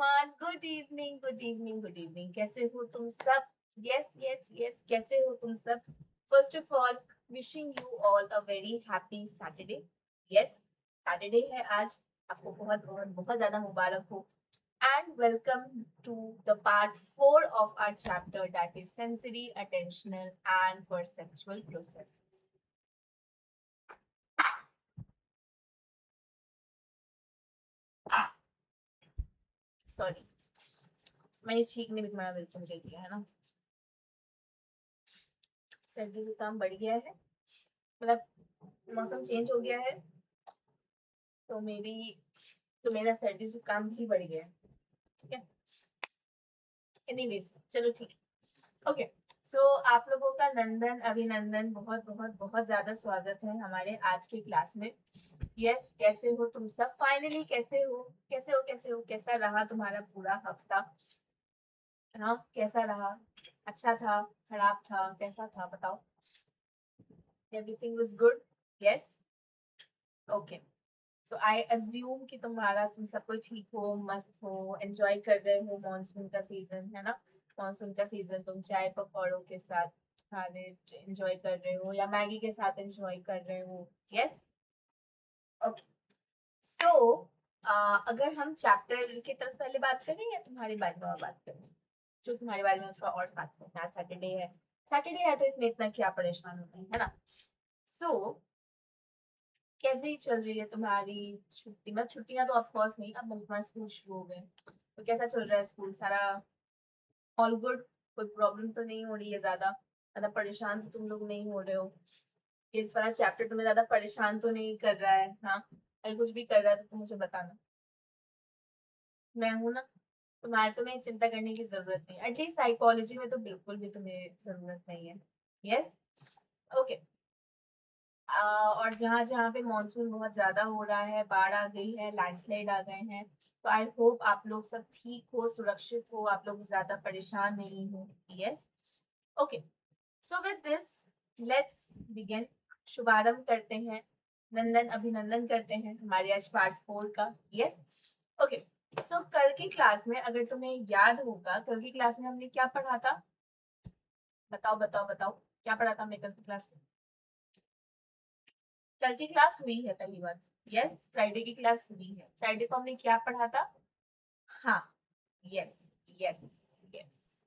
Everyone, good evening, good evening, good evening. कैसे हो तुम सब? यस यस यस, कैसे हो तुम सब? First of all, wishing you all a very happy Saturday. Yes, Saturday है आज। आपको बहुत बहुत बहुत ज्यादा मुबारक हो। And welcome to the part 4 of our chapter, that is sensory, attentional and perceptual processes. Sorry, मैंने छींकने भी तुम्हारा वेलकम कर दिया है ना। सर्दी जुकाम बढ़ गया है, मतलब मौसम चेंज हो गया है, तो मेरा सर्दी जुकाम भी बढ़ गया है। ठीक है, एनीवेज चलो ठीक है। ओके, सो आप लोगों का नंदन अभिनंदन, बहुत बहुत बहुत ज्यादा स्वागत है हमारे आज की क्लास में। यस, कैसे हो तुम सब? फाइनली कैसे हो, कैसे हो, कैसे हो? कैसा रहा तुम्हारा पूरा हफ्ता? हाँ, कैसा रहा? अच्छा था, खराब था, कैसा था बताओ? Everything was good? Yes, okay. So I assume कि तुम सब कुछ ठीक हो, मस्त हो, एंजॉय कर रहे हो मॉनसून का सीजन, है ना? मॉनसून का सीजन तुम चाय पकौड़ों के साथ खाने एंजॉय कर रहे हो या मैगी के साथ एंजॉय कर रहे हो? Yes, okay. सो अगर हम चैप्टर की तरफ पहले बात करें या तुम्हारे बारे में और बात करें? जो तुम्हारे बारे में थोड़ा और बात करें। आज सैटरडे है, सैटरडे है तो इसमें इतना क्या परेशान होना है ना? सो कैसे ही चल रही है तुम्हारी छुट्टी? मतलब छुट्टियां तो ऑफ कोर्स नहीं, अब तुम्हारे स्कूल शुरू हो गए, तो कैसा चल रहा है स्कूल सारा? All good? कोई प्रॉब्लम तो नहीं हो रही है ज्यादा? ज्यादा परेशान तो तुम लोग नहीं हो रहे हो? इस वाला चैप्टर तुम्हें ज्यादा परेशान तो नहीं कर रहा है? हाँ, अगर कुछ भी कर रहा है तो तुम मुझे बताना, मैं हूं ना। तुम्हें चिंता करने की जरूरत नहीं, एटलीस्ट साइकोलॉजी में तो बिल्कुल भी तुम्हें जरूरत नहीं है। Yes, okay. और जहाँ जहाँ पे मानसून बहुत ज्यादा हो रहा है, बाढ़ आ गई है, लैंडस्लाइड आ गए हैं, तो आई होप आप लोग सब ठीक हो, सुरक्षित हो, आप लोग ज्यादा परेशान नहीं हो। Yes, okay. So with this, let's begin. शुभारंभ करते हैं, नंदन अभिनंदन करते हैं हमारे आज पार्ट 4 का। Yes, okay. सो कल की क्लास में अगर तुम्हें याद होगा, कल की क्लास में हमने क्या पढ़ा था? बताओ बताओ बताओ, क्या पढ़ा था हमने कल की क्लास में? कल की क्लास हुई है पहली बात। यस, फ्राइडे की क्लास हुई है। फ्राइडे को हमने क्या पढ़ा था? हाँ, yes yes yes.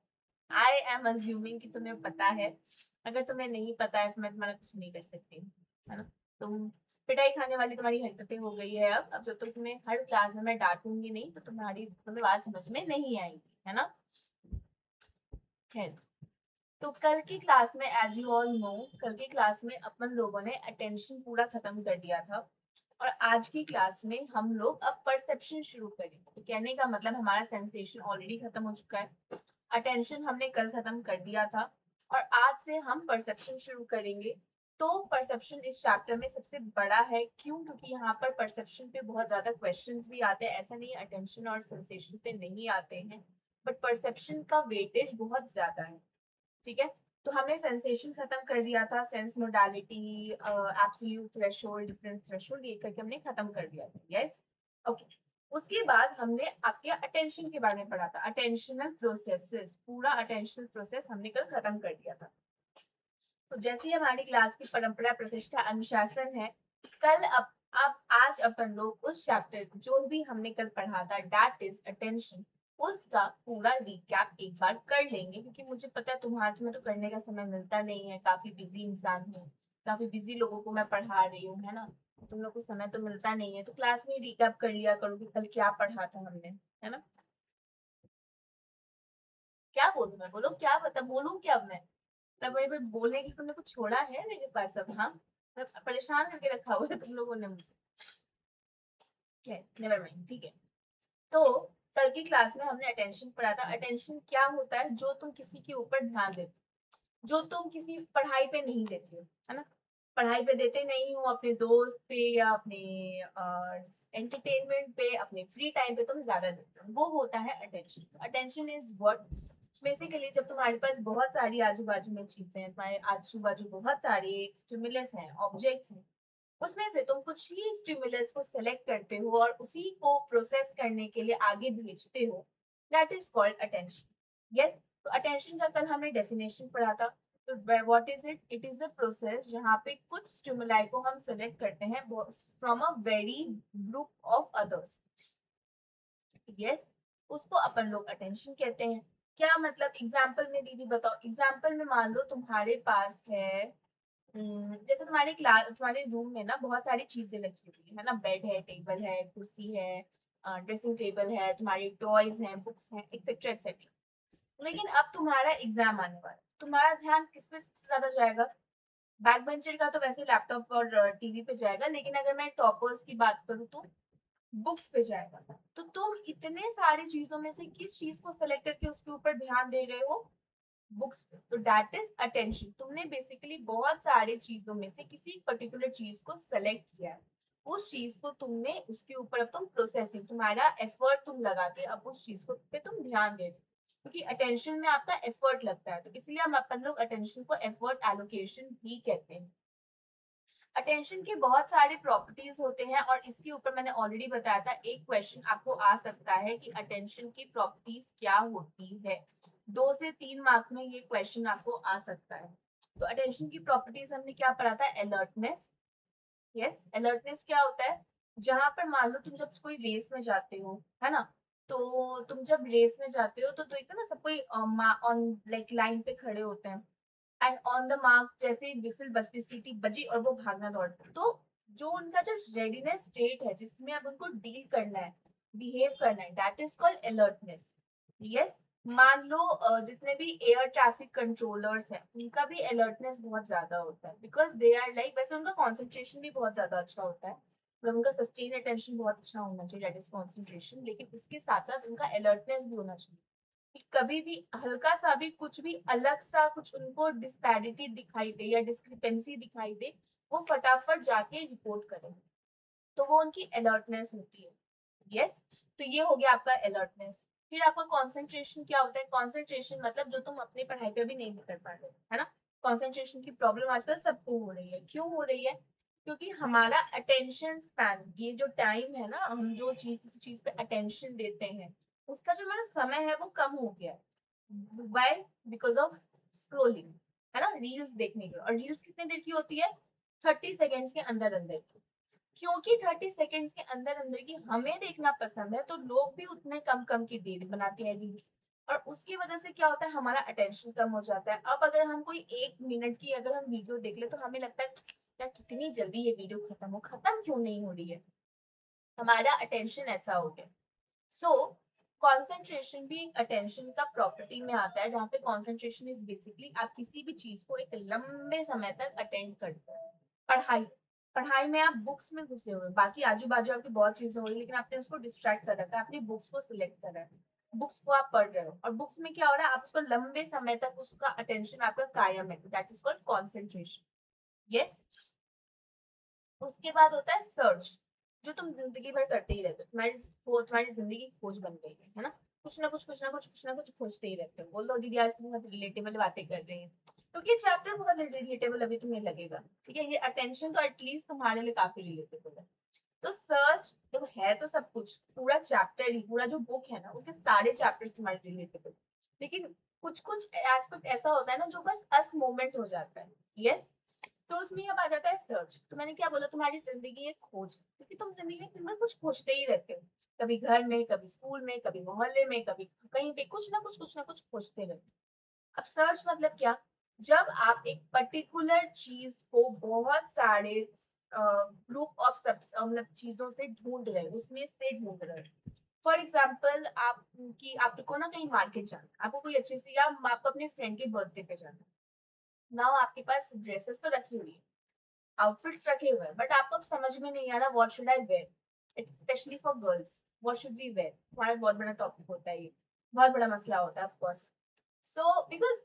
I am assuming कि तुम्हें पता है। अगर तुम्हें नहीं पता है तो मैं तुम्हारा कुछ नहीं कर सकती हूँ, है ना? तुम पिटाई खाने वाली तुम्हारी हरकतें हो गई है। अब जब तक तुम्हें हर क्लास में मैं डांटूंगी नहीं तो तुम्हें बात समझ में नहीं आएगी, है ना? खैर, तो कल की क्लास में एज यू ऑल नो, कल की क्लास में अपन लोगों ने अटेंशन पूरा खत्म कर दिया था, और आज की क्लास में हम लोग अब परसेप्शन शुरू करेंगे। तो कहने का मतलब हमारा सेंसेशन ऑलरेडी खत्म हो चुका है, अटेंशन हमने कल खत्म कर दिया था, और आज से हम परसेप्शन शुरू करेंगे। तो परसेप्शन इस चैप्टर में सबसे बड़ा है, क्यों? क्योंकि यहाँ पर परसेप्शन पे बहुत ज्यादा क्वेश्चंस भी आते हैं। ऐसा नहीं अटेंशन और सेंसेशन पे नहीं आते हैं, बट परसेप्शन का वेटेज बहुत ज्यादा है। ठीक है, तो हमने सेंसेशन खत्म कर दिया था, sense modality, absolute threshold, difference threshold, ये करके हमने खत्म कर दिया था। Yes, okay. उसके बाद हमने आपके अटेंशन के बारे में पढ़ा था, अटेंशनल प्रोसेसेस, पूरा अटेंशनल प्रोसेस हमने कल खत्म कर दिया था। तो जैसी हमारी क्लास की परंपरा, प्रतिष्ठा, अनुशासन है, कल अब आज अपन लोग उस चैप्टर जो भी हमने कल पढ़ा था, दैट इज अटेंशन, उसका पूरा रिकैप एक बार कर लेंगे, क्योंकि मुझे पता है तुम्हें तो करने का समय मिलता नहीं है, काफी बिजी इंसान हूँ, काफी बिजी लोगों को मैं पढ़ा रही हूँ, है ना? तुम लोग को समय तो मिलता नहीं है, तो क्लास में रिकैप कर लिया करो कि कल क्या पढ़ा था हमने, है ना? क्या बोलूं मैं? बोलो, क्या बता, बोलूं क्या मैं मेरे पे बोलने के लिए तुमने कुछ छोड़ा है मेरे पास अब? हाँ, परेशान करके रखा हुआ है तुम लोगों ने मुझे। नेवर माइंड, ठीक है। तो कल की क्लास में हमने अटेंशन पढ़ा था। अटेंशन क्या होता है? जो तुम किसी के ऊपर ध्यान देते हो, जो तुम किसी पढ़ाई पे नहीं देते हो, है ना? पढ़ाई पे देते नहीं हो, अपने दोस्त पे या अपने एंटरटेनमेंट पे, अपने फ्री टाइम पे तुम ज्यादा देते हो, वो होता है attention. Attention is what, basically जब तुम्हारे पास बहुत सारी आजू बाजू में चीजें हैं, तुम्हारे आजू बाजू बहुत सारे स्टिमुलस हैं, ऑब्जेक्ट्स हैं, उसमें से तुम कुछ ही स्टिमुलस को सेलेक्ट करते हो और उसी को प्रोसेस करने के लिए आगे भेजते हो, that is called attention. Yes, तो अटेंशन का कल हमने डेफिनेशन पढ़ा था। तो what is it? It is a process जहाँ पे कुछ स्टिमुलाई को हम सेलेक्ट करते हैं from a very group of others. Yes, उसको अपन लोग अटेंशन कहते हैं। क्या मतलब? एग्जाम्पल में दीदी बताओ। एग्जाम्पल में मान लो तुम्हारे पास है जैसे तुम्हारे क्लास, तुम्हारे रूम में ना बहुत सारी चीजें रखी हुई है ना, बेड है, टेबल है, कुर्सी है, ड्रेसिंग टेबल है, तुम्हारी टॉयज हैं, बुक्स हैं, एक्सेट्रा एक्सेट्रा। लेकिन अब तुम्हारा एग्जाम आने वाला है, तुम्हारा ध्यान किस पे सबसे ज्यादा जाएगा? बैक बेंचर का तो वैसे लैपटॉप और टीवी पे जाएगा, लेकिन अगर मैं टॉपर्स की बात करूँ तो बुक्स पे जाएगा। तो तुम इतने सारी चीजों में से किस चीज को सेलेक्ट करके उसके ऊपर ध्यान दे रहे हो? बुक्स पे। तो दैट इज अटेंशन। तुमने बेसिकली बहुत सारे चीजों में से किसी पर्टिकुलर चीज को सेलेक्ट किया है, उस चीज को तुमने उसके ऊपर अब तुम प्रोसेसिंग, तुम्हारा एफर्ट तुम लगा के अब उस चीज को पे तुम ध्यान दे रहे हो, क्योंकि अटेंशन में आपका एफर्ट लगता है, तो इसलिए हम अपन लोग अटेंशन को एफर्ट एलोकेशन भी कहते हैं। अटेंशन के बहुत सारे प्रॉपर्टीज होते हैं और इसके ऊपर मैंने ऑलरेडी बताया था, एक क्वेश्चन आपको आ सकता है कि अटेंशन की प्रॉपर्टीज क्या होती है। 2 से 3 मार्क में ये क्वेश्चन आपको आ सकता है। तो अटेंशन की प्रॉपर्टीज हमने क्या पढ़ा था? अलर्टनेस। यस, अलर्टनेस क्या होता है? जहां पर मान लो तुम जब कोई रेस में जाते हो, है ना, तो तुम जब रेस में जाते हो तो देखते हो ना, सब कोई ऑन लाइक लाइन पे खड़े होते हैं, एंड ऑन द मार्क जैसे विसिल बजती, सीटी बजी और वो भागना दौड़ना, तो जो उनका जो रेडीनेस स्टेट है जिसमें अब उनको डील करना है, बिहेव करना है, that is called alertness. Yes, मान लो जितने भी एयर ट्रैफिक कंट्रोलर्स हैं उनका भी अलर्टनेस बहुत ज्यादा होता है, बिकॉज दे आर लाइक, वैसे उनका कॉन्सेंट्रेशन भी बहुत ज्यादा अच्छा होता है, मतलब उनका सस्टेन अटेंशन बहुत अच्छा होना चाहिए, दैट इज कॉन्सेंट्रेशन, लेकिन उसके साथ साथ उनका अलर्टनेस भी होना चाहिए कि कभी भी हल्का सा भी कुछ भी अलग सा कुछ उनको डिस्पैरिटी दिखाई दे या डिस्क्रिपेंसी दिखाई दे, वो फटाफट जाके रिपोर्ट करें, तो वो उनकी अलर्टनेस होती है। यस, तो ये हो गया आपका अलर्टनेस। फिर आपका कंसंट्रेशन क्या होता है? कंसंट्रेशन मतलब जो तुम अपनी पढ़ाई पे भी नहीं कर पा रहे, है ना। कंसंट्रेशन की प्रॉब्लम आजकल सबको हो रही है। क्यों हो रही है? क्योंकि हमारा अटेंशन स्पैन, ये जो टाइम है ना, हम जो चीज किसी चीज पे अटेंशन देते हैं, उसका जो हमारा समय है वो कम हो गया है। वाई? बिकॉज ऑफ स्क्रोलिंग, है ना, रील्स देखने के। और रील्स कितने देर की होती है? 30 सेकेंड्स के अंदर अंदर की। क्योंकि 30 सेकेंड्स के अंदर अंदर की हमें देखना पसंद है, तो लोग भी उतने कम कम की देर बनाते हैं रील्स। और उसकी वजह से क्या होता है? हमारा अटेंशन कम हो जाता है। अब अगर हम कोई 1 मिनट की अगर हम वीडियो देख ले, तो हमें लगता है यार कितनी जल्दी ये वीडियो खत्म हो, खत्म क्यों नहीं हो रही है? हमारा अटेंशन ऐसा हो गया। सो कॉन्सेंट्रेशन भी एक अटेंशन का प्रॉपर्टी में आता है, जहाँ पे कॉन्सेंट्रेशन इज बेसिकली आप किसी भी चीज को एक लंबे समय तक अटेंड करते हैं। पढ़ाई, पढ़ाई में आप बुक्स में घुसे हुए, बाकी आजू बाजू आपकी बहुत चीजें हो रही है, लेकिन आपने उसको डिस्ट्रैक्ट कर रखा है, आपने बुक्स को सिलेक्ट करा है, बुक्स को आप पढ़ रहे हो, और बुक्स में क्या हो रहा है? आप उसको लंबे समय तक उसका अटेंशन आपका कायम है, that is called concentration. Yes, उसके बाद होता है सर्च, जो तुम जिंदगी भर करते ही रहते हो, तुम्हारी जिंदगी की खोज बन गई है ना। कुछ ना कुछ कुछ ना कुछ कुछ ना कुछ खोजते ही रहते हो। बोल दो दीदी आज तुम बहुत रिलेटेबल बातें कर रही है, क्योंकि ये चैप्टर बहुत रिलेटेबल अभी तुम्हें लगेगा। ठीक है, ये अटेंशन तो एटलीस्ट तुम्हारे लिए काफी रिलेटेबल है। तो सर्च देखो, है तो सब कुछ, पूरा चैप्टर ही, पूरा जो बुक है ना, उसके सारे चैप्टर्स तुम्हारे रिलेटेबल, लेकिन कुछ कुछ एस्पेक्ट ऐसा होता है ना जो बस अस मोमेंट हो जाता है। यस, तो उसमें अब आ जाता है सर्च। तो मैंने क्या बोला? तुम्हारी जिंदगी एक खोज है, क्योंकि तुम जिंदगी में दिन भर कुछ खोजते ही रहते हो, कभी घर में, कभी स्कूल में, कभी मोहल्ले में, कभी कहीं पे कुछ ना कुछ खोजते रहते हो। अब सर्च मतलब क्या? जब आप एक पर्टिकुलर चीज को बहुत सारे ग्रुप ऑफ सब मतलब चीजों से ढूंढ रहे हो, उसमें से ढूंढ रहे हो। फॉर एग्जाम्पल, आपको ना कहीं मार्केट जाना है, आपको कोई अच्छी सी, या आपको अपने फ्रेंड के बर्थडे पे जाना है। नाउ आपके पास ड्रेसेस तो रखी हुई है, आउटफिट्स रखे हुए हैं, बट आपको अब समझ में नहीं आ रहा what should I wear, specially for girls, what should we wear, हमारा बहुत बड़ा टॉपिक होता है ये, बहुत बड़ा मसला होता है of course. So because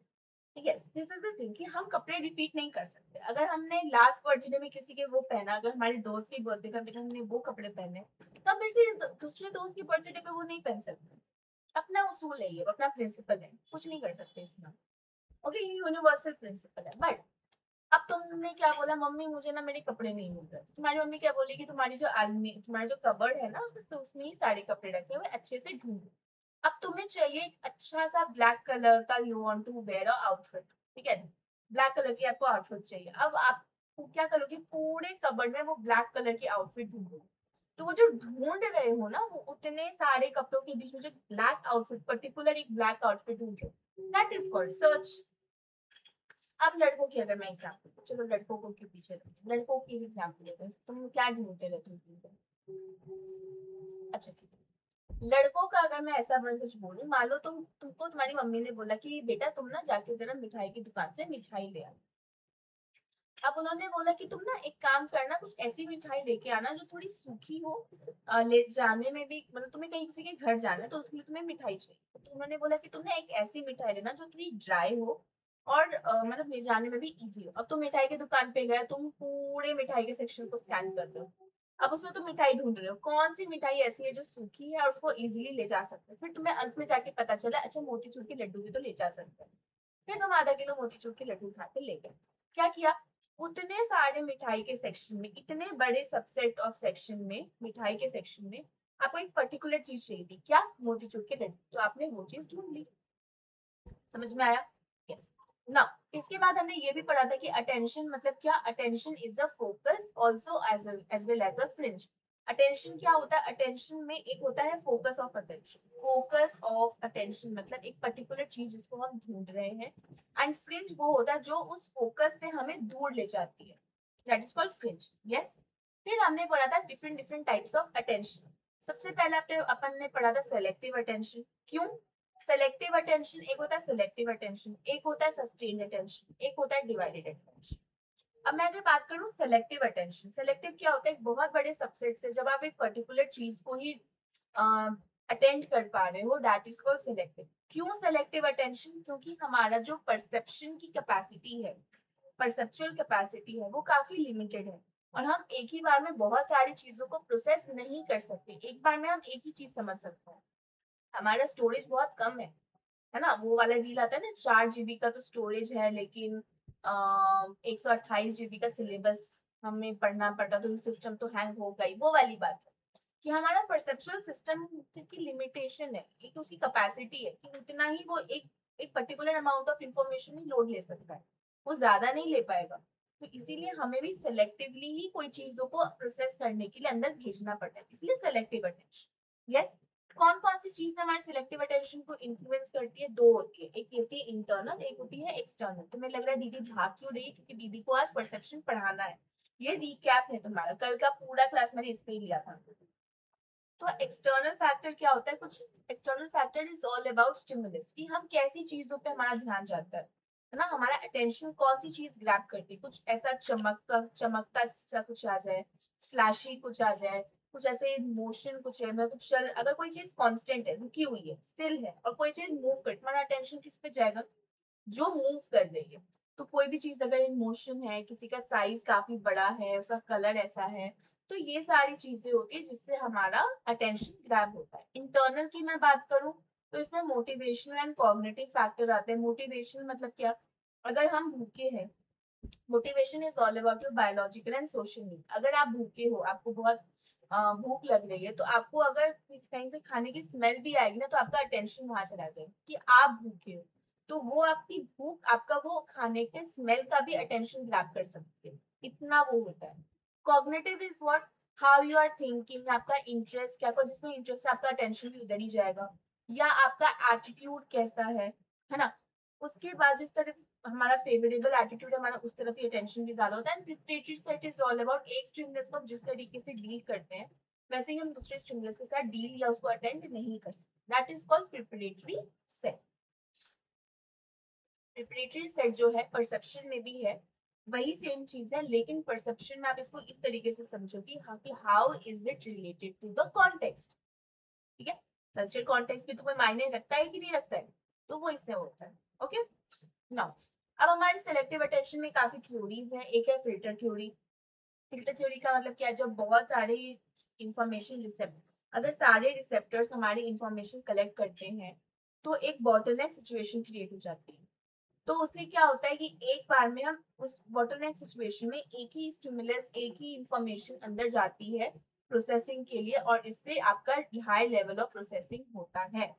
yes, this is the thing कि हम कपड़े रिपीट नहीं कर सकते। अगर हमने लास्ट बर्थडे में किसी के वो पहना, अगर हमारे दोस्त की बर्थडे पे हमने वो कपड़े पहने, तो हम फिर से दूसरे दोस्त की बर्थडे पे वो नहीं पहन सकते। अपना उसूल है ये, अपना प्रिंसिपल है, कुछ नहीं कर सकते इसमें। ओके, ये यूनिवर्सल प्रिंसिपल है। बट अब तुमने क्या बोला, मम्मी मुझे ना मेरे कपड़े नहीं मिल रहे, तुम्हारी मम्मी क्या बोलेगी, तुम्हारी जो अलमी तुम्हारा जो कबर्ड है ना उसमें ही सारे कपड़े रखे हुए, अच्छे से ढूंढो। अब तुम्हें चाहिए एक अच्छा सा ब्लैक कलर का, you want to wear a outfit, ठीक है, ब्लैक कलर की आपको आउटफिट चाहिए। अब आप क्या करोगे, पूरे कबर्ड में वो ब्लैक कलर की आउटफिट ढूंढोगे। तो वो जो ढूंढ रहे हो ना, वो उतने सारे कपड़ों के बीच में जो ब्लैक आउटफिट, पर्टिकुलर एक ब्लैक आउटफिट ढूंढ रहे हो, दैट इज कॉल्ड सर्च। अब लड़कों की अगर मैं एग्जाम्पल, चलो लड़कों को क्यों पीछे रखें, लड़कों की एग्जाम्पल लेते हैं, तुम क्या ढूंढते रहते हो? अच्छा ठीक है, लड़कों का अगर मैं ऐसा मैं कुछ बोलूं, मान लो तुमको तुम्हारी मम्मी ने बोला कि बेटा तुम ना जाके जरा मिठाई की दुकान से मिठाई ले आ। अब उन्होंने बोला कि तुम ना एक काम करना, कुछ ऐसी मिठाई लेके आना जो थोड़ी सूखी हो, ले जाने में भी, मतलब तुम्हें कहीं किसी के घर जाना है तो उसके लिए तुम्हें मिठाई चाहिए, तो उन्होंने बोला कि तुम ना एक ऐसी मिठाई लेना जो थोड़ी ड्राई हो और मतलब ले जाने में भी इजी हो। अब तुम मिठाई की दुकान पे गए, तुम पूरे मिठाई के सेक्शन को स्कैन कर रहे हो, अब उसमें तुम मिठाई ढूंढ रहे हो, कौन सी मिठाई ऐसी है जो सूखी है और उसको इजीली ले जा सकते हैं। फिर तुम्हें अंत में जाके पता चला, अच्छा मोतीचूर के लड्डू भी तो ले जा सकते हैं। फिर तुम आधा किलो मोतीचूर के लड्डू उठा के ले गए। क्या किया, उतने सारे मिठाई के सेक्शन में, इतने बड़े सबसेट ऑफ सेक्शन में, मिठाई के सेक्शन में आपको एक पर्टिकुलर चीज चाहिए थी, क्या, मोतीचूर के लड्डू, तो आपने वो चीज ढूंढ ली। समझ में आया? यस। नाउ इसके बाद हमने ये भी पढ़ा था कि अटेंशन मतलब क्या, attention is a focus also as well as a fringe. Attention क्या होता है, अटेंशन में एक होता है focus of attention, focus of attention मतलब एक पर्टिकुलर चीज जिसको हम ढूंढ रहे हैं, एंड फ्रिंज वो होता है जो उस फोकस से हमें दूर ले जाती है, that is called fringe. Yes. फिर हमने पढ़ा था different different types of attention. सबसे पहले अपन ने पढ़ा था सेलेक्टिव अटेंशन। क्यों? सेलेक्टिव अटेंशन, एक होता है सेलेक्टिव अटेंशन, एक होता है सस्टेन्ड अटेंशन, एक होता है डिवाइडेड अटेंशन। अब मैं अगर बात करूं सेलेक्टिव अटेंशन, सेलेक्टिव क्या होता है, एक बहुत बड़े सबसेट से जब आप एक पर्टिकुलर चीज को ही अटेंड कर पा रहे हो, दैट इज कॉल्ड सेलेक्टिव। क्यों सेलेक्टिव अटेंशन? क्योंकि हमारा जो परसेप्शन की कैपेसिटी है, परसेप्चुअल कैपेसिटी है, वो काफी लिमिटेड है, और हम एक ही बार में बहुत सारी चीजों को प्रोसेस नहीं कर सकते, एक बार में हम एक ही चीज समझ सकते हैं, हमारा स्टोरेज बहुत कम है ना, वो वाला रील आता है ना, 4 GB का तो स्टोरेज है, लेकिन 128 GB का सिलेबस हमें पढ़ना पड़ता, तो सिस्टम तो हैंग हो गई, वो वाली बात है कि हमारा परसेप्चुअल सिस्टम की लिमिटेशन है, एक उसकी कैपेसिटी है कि उतना ही वो एक particular amount of information he load ले सकता है, वो ज्यादा नहीं ले पाएगा। तो इसीलिए हमें भी सेलेक्टिवली ही कोई चीजों को प्रोसेस करने के लिए अंदर भेजना पड़ता है, इसलिए सेलेक्टिव अटेंशन। यस। कौन कौन सी चीज हमारे सिलेक्टिव अटेंशन को इन्फ्लुएंस करती है, दो होती है, एक होती है इंटरनल, एक होती है एक्सटर्नल। तुम्हें लग रहा है दीदी भाग क्यों रही है, क्योंकि दीदी को आज परसेप्शन पढ़ाना है, ये रिकैप है तुम्हारा, कल का पूरा क्लास मैंने इस पे ही लिया था। तो एक्सटर्नल फैक्टर क्या होता है, कुछ external factor is all about stimulus, कि हम कैसी चीजों पे हमारा ध्यान जाता है ना, हमारा अटेंशन कौन सी चीज ग्रैब करती है, कुछ ऐसा चमकता चमकता सा कुछ आ जाए, फ्लैशी कुछ आ जाए, कुछ ऐसे मोशन कुछ है, मतलब कुछ चल, अगर कोई चीज कांस्टेंट है, रुकी हुई है, स्टिल है, और कोई चीज मूव कर, तुम्हारा अटेंशन किस पे जाएगा, जो मूव कर रही है। तो कोई भी चीज अगर इन मोशन है, किसी का साइज काफी बड़ा है, उसका कलर ऐसा है, तो ये सारी चीजें होती है जिससे हमारा अटेंशन ग्रैब होता है। इंटरनल की मैं बात करूं तो इसमें मोटिवेशनल एंड कॉग्निटिव फैक्टर आते हैं। मोटिवेशन मतलब क्या, अगर हम भूखे हैं, motivation is all about your biological and social need. अगर आप भूखे हो, आपको बहुत भूख लग रही है, तो आपको अगर कहीं से खाने की स्मेल भी आएगी ना, तो आपका अटेंशन वहां चला जाएगा कि आप भूखे हो, तो वो आपकी भूख, आपका वो खाने के स्मेल का भी अटेंशन ग्रैब कर सकती है, इतना वो होता है। Cognitive is what, how you are thinking, आपका इंटरेस्ट क्या, को जिसमें इंटरेस्ट है आपका अटेंशन भी उधर ही जाएगा, या आपका एटीट्यूड कैसा है ना। उसके बाद जिस तरह हमारा फेवरेबल एटीट्यूड है हमारा, उस तरफ ही अटेंशन भी ज्यादा होता है। Preparatory set is all about एक स्टिमुलस को हम जिस तरीके से डील करते हैं, वैसे ही हम दूसरे स्टिमुलस के साथ डील या उसको अटेंड नहीं कर सकते, that is called preparatory set. Preparatory set जो है परसेप्शन में भी है, वही सेम चीज है, लेकिन परसेप्शन में आप इसको इस तरीके से समझो कि हाँ, कि how is it related to the context, ठीक है, कल्चर कॉन्टेक्स्ट भी तुम्हें मायने रखता है कि नहीं रखता है, तो वो इससे होता है। ओके। नाउ अब हमारे सिलेक्टिव अटेंशन में काफी थ्योरीज हैं। एक है फिल्टर थ्योरी। फिल्टर थ्योरी का मतलब क्या है, जब बहुत सारे इंफॉर्मेशन रिसेप्ट, अगर सारे रिसेप्टर्स हमारी इंफॉर्मेशन कलेक्ट करते हैं, तो एक बॉटलनेक सिचुएशन क्रिएट हो जाती है। तो उससे क्या होता है कि एक बार में हम उस बोटलनेक सिचुएशन में एक ही स्टिमुलस, एक ही इंफॉर्मेशन अंदर जाती है प्रोसेसिंग के लिए, और इससे आपका हाई लेवल ऑफ प्रोसेसिंग होता है।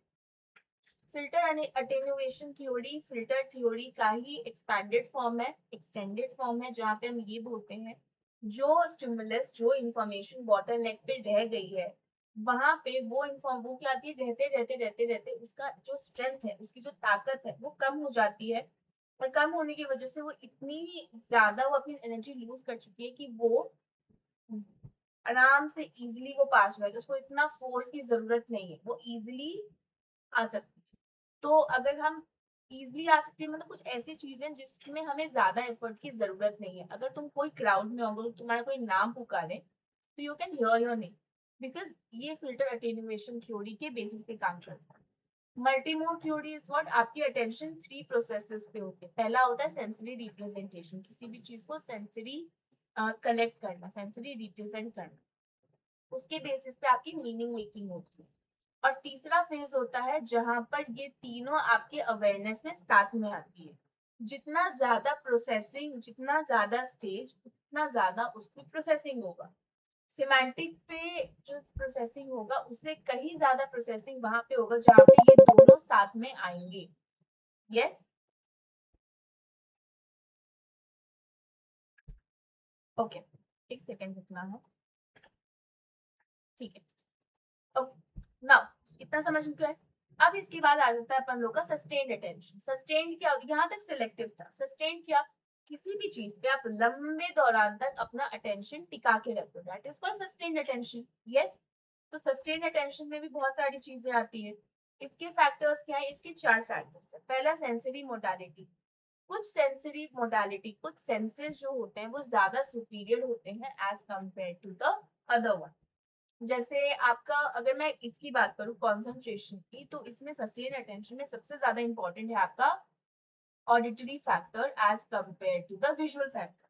Filter attenuation theory filter theory का ही एक्सपेंडेड फॉर्म है, एक्सटेंडेड फॉर्म है, जहाँ पे हम ये बोलते हैं जो स्टिमुलस, जो इंफॉर्मेशन बोटलनेक पे रह गई है, वहां पे वो क्या आती है, रहते रहते रहते रहते उसका जो स्ट्रेंथ है, उसकी जो ताकत है, वो कम हो जाती है। और कम होने की वजह से वो इतनी ज्यादा वो अपनी एनर्जी लूज कर चुकी है कि वो आराम से इजीली वो पास हुआ है, तो उसको इतना फोर्स की जरूरत नहीं है, वो इजीली आ सकती है। तो अगर हम इजीली आ सकते हैं, मतलब कुछ ऐसी चीजें जिसमें हमें ज्यादा एफर्ट की जरूरत नहीं है। अगर तुम कोई क्राउड में हो, तुम्हारा कोई नाम पुकारे, तो you can hear your name, because ये फिल्टर अटेन्युएशन थ्योरी के बेसिस पे काम करता है। मल्टीमोड थ्योरी इज व्हाट, आपकी अटेंशन थ्री प्रोसेसेस पे होती है। पहला होता है सेंसरी रिप्रेजेंटेशन, किसी भी चीज को सेंसरी कलेक्ट करना, सेंसरी रिप्रेजेंट करना, उसके बेसिस पे आपकी मीनिंग मेकिंग होती है। और तीसरा फेज होता है जहां पर ये तीनों आपके अवेयरनेस में साथ में आती है। जितना ज्यादा प्रोसेसिंग, जितना ज्यादा स्टेज, उतना ज्यादा उसकी प्रोसेसिंग होगा। सिमेंटिक पे जो प्रोसेसिंग होगा, उससे कहीं ज्यादा प्रोसेसिंग वहां पे होगा जहाँ पे ये दोनों साथ में आएंगे। यस, ओके, एक सेकेंड रुकना है। ठीक है, ओके, नाउ इतना समझ चुका है। अब इसके बाद आ जाता है अपन लोग का सस्टेन्ड अटेंशन। सस्टेन्ड क्या, यहाँ तक सिलेक्टिव था। सस्टेन्ड क्या, किसी भी चीज पे आप लंबे दौरान तक अपना अटेंशन टिका के रखो, that is called sustained attention. Yes, तो सस्टेन्ड अटेंशन में भी बहुत सारी चीजें आती है। इसके फैक्टर्स क्या है, इसके चार फैक्टर्स है। पहला सेंसरी मोडालिटी। कुछ सेंसरी मोडालिटी, कुछ सेंसेस जो होते हैं वो ज्यादा सुपीरियर होते हैं as compare to the other one. जैसे आपका, अगर मैं इसकी बात करूं कंसंट्रेशन की, तो इसमें सस्टेन अटेंशन में सबसे ज्यादा इंपॉर्टेंट है आपका auditory factor as compare to the visual factor.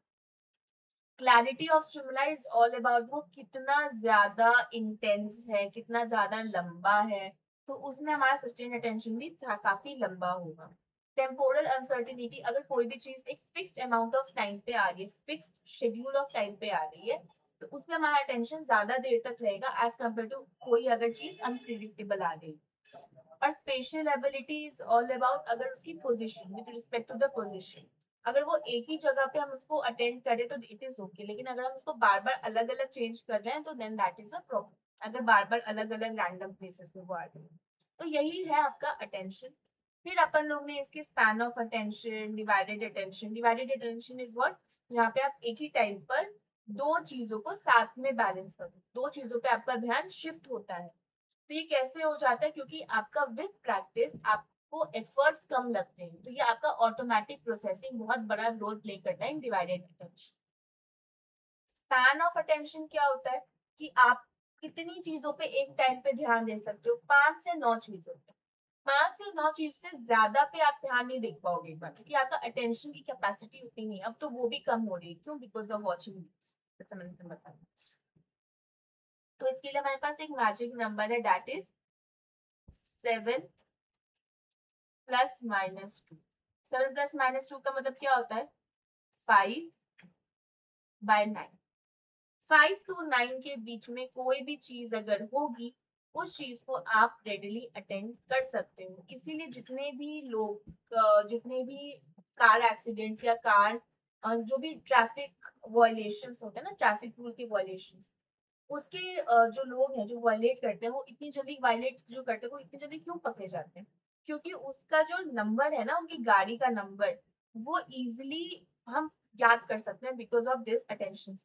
Clarity of stimuli is all about वो कितना ज्यादा इंटेंस है, कितना ज्यादा लंबा है, तो उसमें हमारा सस्टेन अटेंशन भी काफी लंबा होगा। टेम्पोरल अनसर्टिनिटी, अगर कोई भी चीज एक फिक्स्ड अमाउंट ऑफ टाइम पे आ रही है, फिक्स्ड शेड्यूल ऑफ टाइम पे आ रही है, तो उसमें हमारा अटेंशन ज्यादा देर तक रहेगा एज कम्पेयर टू कोई अगर चीज अनप्रिडिक्टेबल आ रही है। और special ability is all about अगर उसकी position, with respect to the position, अगर वो एक ही जगह पे हम उसको अटेंड करें तो इट इज ओके, लेकिन अगर हम उसको बार बार अलग अलग चेंज कर रहे हैं तो then that is a problem, अगर बार बार अलग अलग रैंडम प्लेसेस पे वो आ रहे हैं। तो यही है आपका अटेंशन। फिर अपन लोग ने इसके span of attention, divided attention. Divided attention is what, जहाँ पे आप एक ही टाइम पर दो चीजों को साथ में बैलेंस करो, दो चीजों पे आपका ध्यान शिफ्ट होता है। तो ये कैसे हो जाता है, क्योंकि आपका विद प्रैक्टिस आपको एफर्ट्स कम लगते हैं, तो ये आपका ऑटोमेटिक प्रोसेसिंग बहुत बड़ा रोल प्ले करता है इन divided attention. Span of attention क्या होता है कि आप कितनी चीजों पे एक टाइम पे ध्यान दे सकते हो, 5 से 9 चीजों पे। 5 से 9 चीज से ज्यादा पे आप ध्यान नहीं दे पाओगे एक बार, क्योंकि आपका अटेंशन की कैपेसिटी उतनी नहीं है। अब तो वो भी कम हो रही है, क्यों, बिकॉज ऑफ वॉचिंग रील्स, जैसे मैंने बताया। तो इसके लिए हमारे पास एक मैजिक नंबर है, दैट इज 7 + -2। 7 + -2 का मतलब क्या होता है, 5/9। 5 to 9 के बीच में कोई भी चीज अगर होगी, उस चीज को आप रेडिली अटेंड कर सकते हो। इसीलिए जितने भी लोग जितने भी कार एक्सीडेंट्स या कार जो भी ट्रैफिक वायलेशंस होते हैं ना, ट्रैफिक रूल के वायलेशंस, उसके जो लोग हैं जो वायलेट करते हैं, वो इतनी जल्दी वायलेट जो करते हैं, वो इतनी जल्दी क्यों पकड़े जाते हैं, क्योंकि उसका जो नंबर है ना, उनकी गाड़ी का नंबर, वो इजिली हम याद कर सकते हैं बिकॉज ऑफ दिस अटेंशन।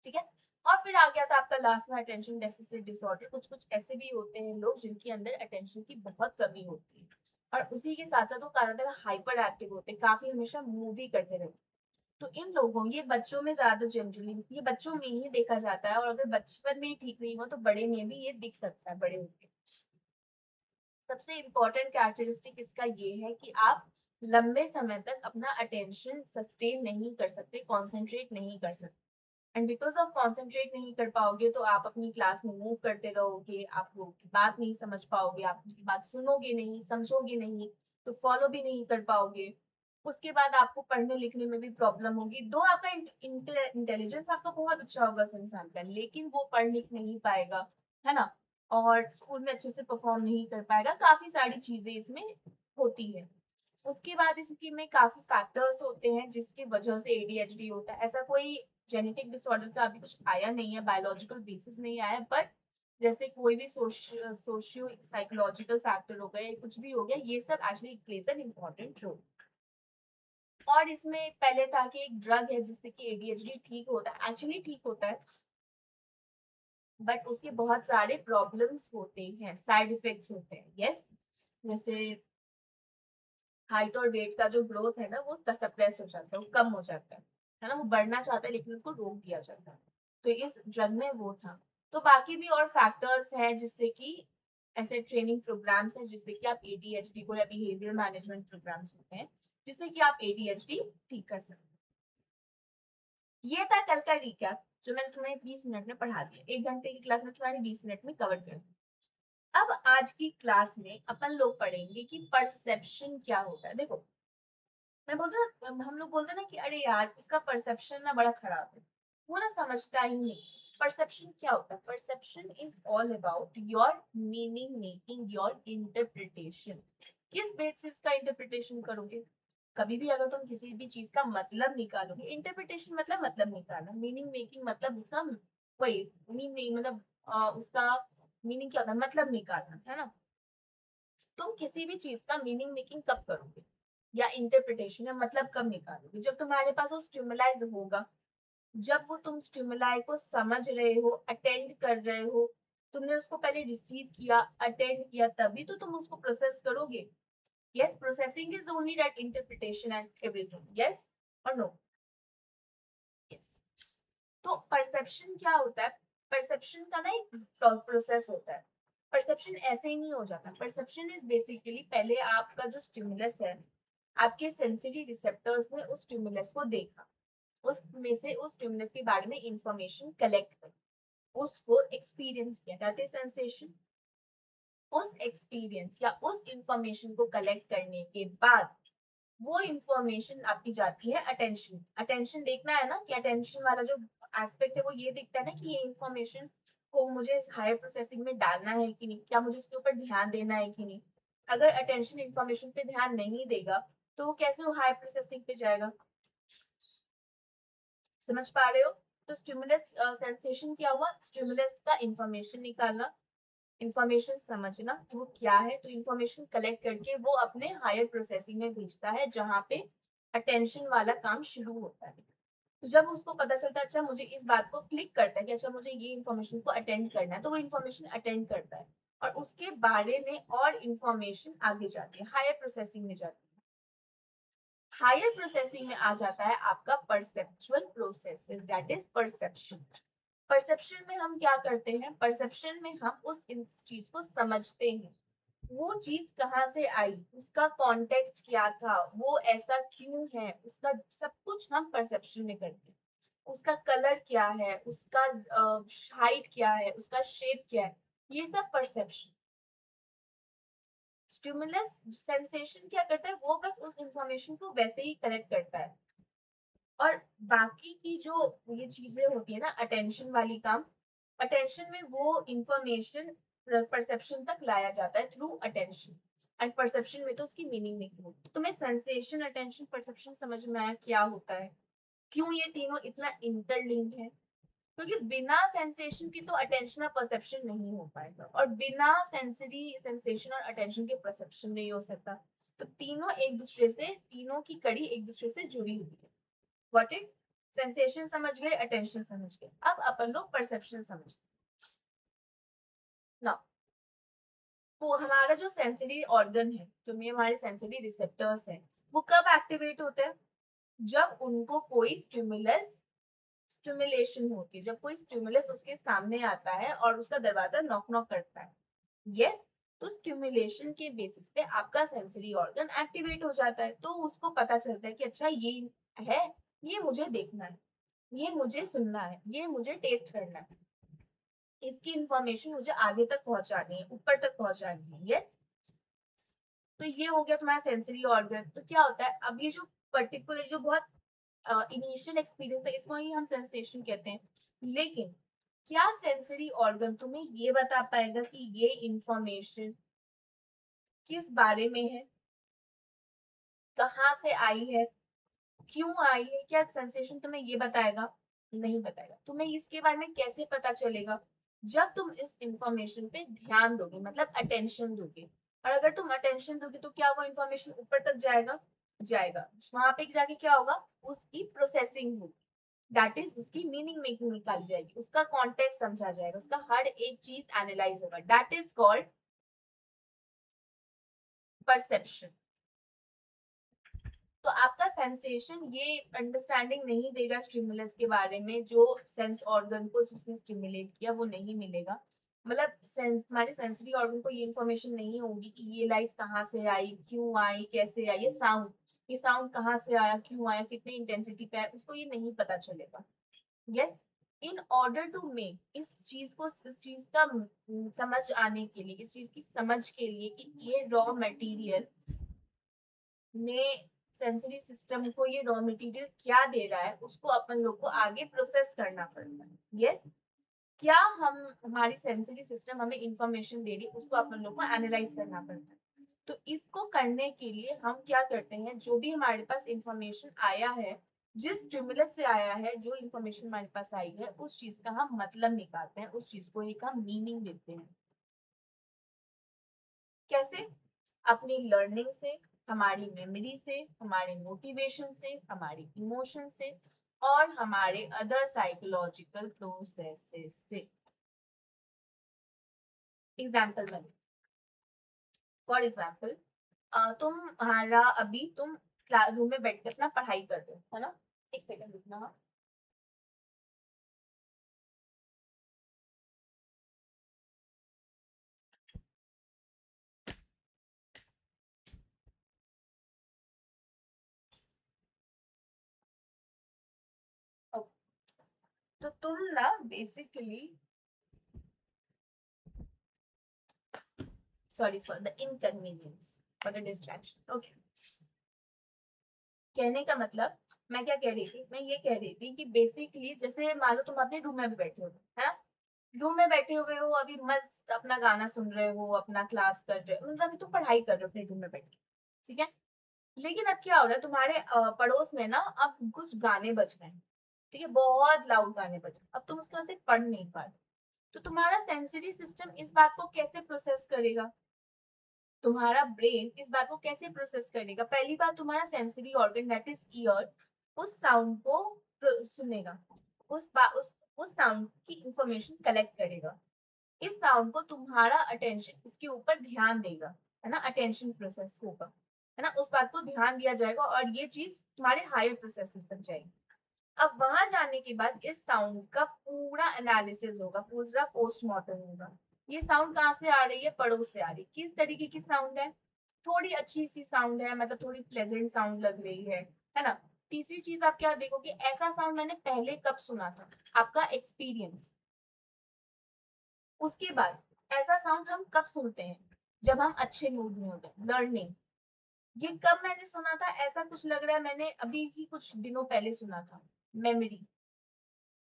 ठीक है। और फिर आ गया था आपका लास्ट में अटेंशन डेफिसिट डिसऑर्डर। कुछ कुछ ऐसे भी होते हैं लोग जिनके अंदर अटेंशन की बहुत कमी होती है, और उसी के साथ साथ वो ज्यादातर हाइपर एक्टिव होते हैं, काफी हमेशा मूवी करते रहते हैं। तो इन लोगों, ये बच्चों में ज्यादा जनरली, ये बच्चों में ही देखा जाता है, और अगर बचपन में ही ठीक नहीं हो तो बड़े में भी ये दिख सकता है, बड़े होके। सबसे इम्पोर्टेंट कैरेक्टरिस्टिक इसका ये है कि आप लंबे समय तक अपना अटेंशन सस्टेन नहीं कर सकते, कॉन्सेंट्रेट नहीं कर सकते। एंड बिकॉज ऑफ कॉन्सेंट्रेट नहीं कर पाओगे तो आप अपनी क्लास में मूव करते रहोगे, आप लोगों की बात नहीं समझ पाओगे, आप उनकी बात सुनोगे नहीं, समझोगे नहीं, तो फॉलो भी नहीं कर पाओगे। उसके बाद आपको पढ़ने लिखने में भी प्रॉब्लम होगी। दो आपका इंटेलिजेंस आपका बहुत अच्छा होगा उस इंसान का, लेकिन वो पढ़ लिख नहीं पाएगा, है ना, और स्कूल में अच्छे से परफॉर्म नहीं कर पाएगा। काफी सारी चीजें इसमें होती है। उसके बाद इसकी में काफी फैक्टर्स होते हैं जिसकी वजह से एडीएचडी होता है। ऐसा कोई जेनेटिक डिसऑर्डर का अभी कुछ आया नहीं है, बायोलॉजिकल बेसिस नहीं आया, बट जैसे कोई भी सोशियो साइकोलॉजिकल फैक्टर हो गए, कुछ भी हो गया, ये सब actually plays an important role. और इसमें पहले था कि एक ड्रग है जिससे कि एडीएचडी ठीक होता है, एक्चुअली ठीक होता है, बट उसके बहुत सारे प्रॉब्लम्स होते हैं, साइड इफेक्ट्स होते हैं। यस, जैसे हाइट और वेट का जो ग्रोथ है ना, वो सप्रेस हो जाता है, वो कम हो जाता है ना, वो बढ़ना चाहता है लेकिन उसको रोक दिया जाता है। तो इस ड्रग में वो था। तो बाकी भी और फैक्टर्स हैं जिससे कि ऐसे ट्रेनिंग प्रोग्राम्स हैं जिससे कि आप एडीएचडी को, या बिहेवियर मैनेजमेंट प्रोग्राम्स होते हैं जिससे कि आप एडीएचडी ठीक कर सकते हैं। ये था कल का रिकैप जो मैंने तुम्हें 20 मिनट में पढ़ा दिया। 1 घंटे की क्लास में तुम्हारी 20 मिनट में कवर कर दिया। अब आज की क्लास में अपन लोग पढ़ेंगे कि परसेप्शन क्या होता है। देखो, मैं बोलती हूँ, हम लोग बोलते हैं ना कि अरे यार उसका परसेप्शन ना बड़ा खराब है, वो ना समझता ही नहीं। परसेप्शन क्या होता है? Perception is all about your meaning making, your interpretation. किस बेसिस का इंटरप्रिटेशन करोगे? कभी भी अगर तुम किसी भी चीज का मतलब निकालोगे, इंटरप्रिटेशन मतलब निकालना, मीनिंग मेकिंग मतलब उसका वही मीनिंग, मतलब उसका मीनिंग क्या होता है, मतलब निकालना, है ना। तुम किसी भी चीज का मीनिंग मेकिंग कब करोगे या इंटरप्रिटेशन या मतलब कब निकालोगे? जब तुम्हारे पास वो स्टिमुलाई होगा, जब वो तुम स्टिमुलाई को समझ रहे हो, अटेंड कर रहे हो, तुमने उसको पहले रिसीव किया, अटेंड किया, तभी तो तुम उसको प्रोसेस करोगे। Yes, processing is only that interpretation and everything. Yes और नो? यस। तो परसेप्शन क्या होता है? परसेप्शन का ना एक प्रोसेस होता है। परसेप्शन ऐसे ही नहीं हो जाता। परसेप्शन इज बेसिकली पहले आपका जो स्टिमुलस है, आपके सेंसरी रिसेप्टर्स ने उस स्टिमुलस को देखा, उसमें से उस स्टिमुलस के बारे में इंफॉर्मेशन कलेक्ट कर, उसको एक्सपीरियंस किया, दैट इज सेंसेशन। उस एक्सपीरियंस या उस इंफॉर्मेशन को कलेक्ट करने के बाद वो इंफॉर्मेशन आपकी जाती है अटेंशन। अटेंशन देखना है ना, कि अटेंशन वाला जो एस्पेक्ट है वो ये देखता है ना कि ये इंफॉर्मेशन को मुझे इस हायर प्रोसेसिंग में डालना है कि नहीं, क्या मुझे इसके ऊपर ध्यान देना है कि नहीं। अगर अटेंशन इंफॉर्मेशन पे ध्यान नहीं देगा तो वो कैसे वो हायर प्रोसेसिंग पे जाएगा? समझ पा रहे हो? तो स्टिमुलस सेंसेशन क्या हुआ? स्टिमुलस का इंफॉर्मेशन निकालना, इंफॉर्मेशन समझना कि वो क्या है, तो इंफॉर्मेशन कलेक्ट करके वो अपने हायर प्रोसेसिंग में भेजता है जहाँ पे अटेंशन वाला काम शुरू होता है। तो जब उसको पता चलता है अच्छा मुझे इस बात को क्लिक करता है कि अच्छा मुझे ये इंफॉर्मेशन को अटेंड करना है, तो वो इंफॉर्मेशन अटेंड करता है और उसके बारे में और इंफॉर्मेशन आगे जाती है, हायर प्रोसेसिंग में जाती है। हायर प्रोसेसिंग में आ जाता है आपका perceptual processes, that is perception. Perception में हम क्या करते हैं? परसेप्शन में हम उस चीज को समझते हैं, वो चीज कहाँ से आई, उसका कॉन्टेक्स्ट क्या था, वो ऐसा क्यों है, उसका सब कुछ हम परसेप्शन में करते हैं। उसका कलर क्या है, उसका हाइट क्या है, उसका शेप क्या है, ये सब परसेप्शन। स्टिमुलस सेंसेशन क्या करता है? वो बस उस इंफॉर्मेशन को वैसे ही कलेक्ट करता है। और बाकी की जो ये चीजें होती है ना, अटेंशन वाली काम, अटेंशन में वो इंफॉर्मेशन परसेप्शन तक लाया जाता है थ्रू अटेंशन। एंड परसेप्शन में तो उसकी मीनिंग नहीं होती। तुम्हें सेंसेशन, अटेंशन, परसेप्शन समझ में आया क्या होता है, क्यों ये तीनों इतना इंटरलिंक्ड है? क्योंकि बिना सेंसेशन की तो अटेंशन और परसेप्शन नहीं हो पाएगा, और बिना सेंसरी सेंसेशन और अटेंशन के परसेप्शन नहीं हो सकता। तो तीनों एक दूसरे से, तीनों की कड़ी एक दूसरे से जुड़ी हुई है। Got it? सेंसेशन समझ गए, अटेंशन समझ गए, अब अपन लोग परसेप्शन समझते ना। तो हमारा जो सेंसरी ऑर्गन है, जो में हमारे सेंसरी रिसेप्टर्स हैं, वो कब एक्टिवेट होते हैं? जब उनको कोई स्टिमुलेशन होती है, जब कोई स्टिमुलस उसके सामने आता है और उसका दरवाजा नॉक नॉक करता है। यस, तो स्टिमुलेशन के बेसिस पे आपका सेंसरी ऑर्गन एक्टिवेट हो जाता है, तो उसको पता चलता है कि अच्छा ये है, ये मुझे देखना है, ये मुझे सुनना है, ये मुझे टेस्ट करना है, इसकी इंफॉर्मेशन मुझे आगे तक पहुंचानी है, ऊपर तक पहुंचानी है। यस, तो ये हो गया तुम्हारा सेंसरी ऑर्गन। तो क्या होता है, अब ये जो पर्टिकुलर जो बहुत इनिशियल एक्सपीरियंस है, इसको ही हम सेंसेशन कहते हैं। लेकिन क्या सेंसरी ऑर्गन तुम्हें ये बता पाएगा कि ये इंफॉर्मेशन किस बारे में है, कहाँ से आई है, क्यों आई है? क्या सेंसेशन तुम्हें ये बताएगा? नहीं बताएगा। तुम्हें इसके बारे में कैसे पता चलेगा? जब तुम इस इंफॉर्मेशन पे ध्यान दोगे, मतलब अटेंशन दोगे। और अगर तुम अटेंशन दोगे तो क्या वो इंफॉर्मेशन ऊपर तक जाएगा? जाएगा। वहां पे जाके क्या होगा? उसकी प्रोसेसिंग होगी, दैट इज उसकी मीनिंग मेकिंग निकाली जाएगी, उसका कॉन्टेक्स्ट समझा जाएगा, उसका हर एक चीज एनालाइज होगा, दैट इज कॉल्ड परसेप्शन। तो आपका सेंसेशन ये अंडरस्टैंडिंग नहीं देगा स्टिमुलस के बारे में, जो सेंस ऑर्गन को उसने स्टिमुलेट किया वो नहीं मिलेगा। मतलब हमारे सेंसरी ऑर्गन को ये इन्फॉर्मेशन नहीं होगी कि ये लाइट कहाँ से आई, क्यों आई, कैसे आई, ये साउंड कहाँ से आया, क्यों आया, कितनी इंटेंसिटी पे है, उसको ये नहीं पता चलेगा। Yes, in order to make इस चीज का समझ आने के लिए, इस चीज की समझ के लिए कि ये रॉ मटेरियल ने सेंसरी सिस्टम को ये रॉ मटेरियल क्या दे रहा है, उसको अपन लोग को आगे प्रोसेस करना पड़ता है। यस, क्या हम हमारी सेंसरी सिस्टम हमें इंफॉर्मेशन दे रही है, उसको अपन लोग को एनालाइज करना पड़ता है। तो इसको करने के लिए हम क्या करते हैं, जो भी हमारे पास इंफॉर्मेशन आया है, जिस स्टिमुलस से आया है, जो इंफॉर्मेशन हमारे पास आई है, उस चीज का हम मतलब निकालते हैं, उस चीज को एक हम मीनिंग देते हैं। कैसे? अपनी लर्निंग से, हमारी मेमोरी से, हमारे मोटिवेशन से, हमारी इमोशन से, और हमारे अदर साइकोलॉजिकल प्रोसेसेस से। एग्जाम्पल बने, फॉर एग्जाम्पल, तुम्हारा अभी तुम क्लासरूम में बैठ के अपना पढ़ाई कर रहे हो, है ना? एक सेकंड रुकना। हाँ, okay. तो तुम ना basically, sorry for the inconvenience, for the distraction. Okay, कहने का मतलब, मैं क्या कह रही थी, मैं ये कह रही थी कि बेसिकली जैसे मान लो तुम अपने रूम में भी बैठे हो, है ना? रूम में बैठे हुए हो, अभी मस्त अपना गाना सुन रहे हो, अपना क्लास कर रहे हो, मतलब अभी तुम पढ़ाई कर रहे हो अपने रूम में बैठ के, ठीक है? लेकिन अब क्या हो रहा है, तुम्हारे पड़ोस में ना अब कुछ गाने बज रहे हैं, ठीक है, बहुत लाउड गाने बज रहे हैं, अब तुम उसके वजह से पढ़ नहीं पा रहे। तो तुम्हारा सेंसरी सिस्टम इस बात को कैसे प्रोसेस करेगा? तुम्हारा ब्रेन इस बात को कैसे प्रोसेस करेगा? पहली बात, तुम्हारा sensory organ that is year उस साउंड को सुनेगा, उस साउंड की इंफॉर्मेशन कलेक्ट करेगा, इस साउंड को तुम्हारा अटेंशन इसके ऊपर ध्यान देगा, है ना? अटेंशन प्रोसेस होगा, है ना? उस बात को ध्यान दिया जाएगा और ये चीज तुम्हारे हायर प्रोसेसेस तक जाएगी। अब वहां जाने के बाद इस साउंड का पूरा एनालिसिस होगा, पूरा पोस्टमार्टम होगा। ये साउंड कहाँ से आ रही है? पड़ोस से आ रही है। किस तरीके की साउंड है? थोड़ी अच्छी सी साउंड है, मतलब थोड़ी प्लेजेंट साउंड लग रही है ना? तीसरी चीज आप क्या देखोगे, ऐसा साउंड मैंने पहले कब सुना था, आपका एक्सपीरियंस। उसके बाद ऐसा साउंड हम कब सुनते हैं? जब हम अच्छे मूड में होते हैं। लर्निंग, ये कब मैंने सुना था, ऐसा कुछ लग रहा है मैंने अभी ही कुछ दिनों पहले सुना था। मेमोरी।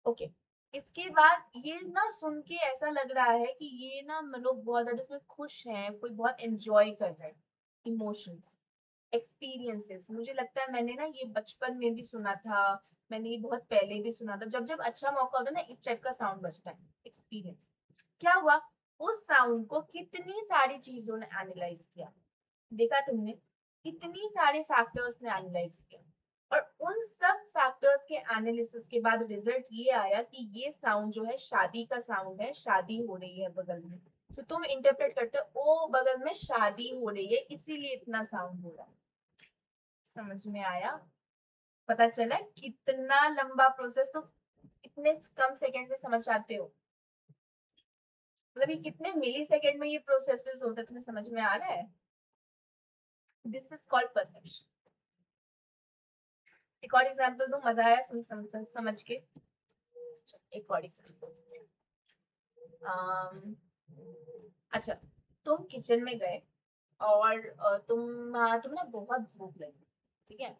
ओके, इसके बाद ये ना सुन के ऐसा लग रहा है कि ये ना लोग बहुत ज्यादा इसमें खुश हैं, कोई बहुत एंजॉय कर रहा है। इमोशंस, एक्सपीरियंसेस, मुझे लगता है मैंने ना ये बचपन में भी सुना था, मैंने ये बहुत पहले भी सुना था। जब जब अच्छा मौका होता है ना, इस टाइप का साउंड बजता है। एक्सपीरियंस, क्या हुआ, उस साउंड को कितनी सारी चीजों ने एनालाइज किया, देखा तुमने? कितनी सारे फैक्टर्स ने एनालाइज किया, और उन सब फैक्टर्स के एनालिसिस के बाद रिजल्ट ये आया कि ये साउंड जो है शादी का साउंड है, शादी हो रही है बगल में। तो तुम इंटरप्रेट करते हो, ओ बगल में शादी हो रही है इसीलिए इतना साउंड हो रहा है। समझ में आया? पता चला कितना लंबा प्रोसेस तुम इतने कम सेकंड में समझ जाते हो? मतलब ये कितने मिली सेकेंड में ये प्रोसेसेस होते हैं, तुम्हें समझ में आ रहा है? This is called perception. एक और एग्जांपल दो, मजा आया समझ के? एक और एग्जांपल। अच्छा, तुम किचन में गए और तुम्हें ना बहुत भूख लगी, ठीक है।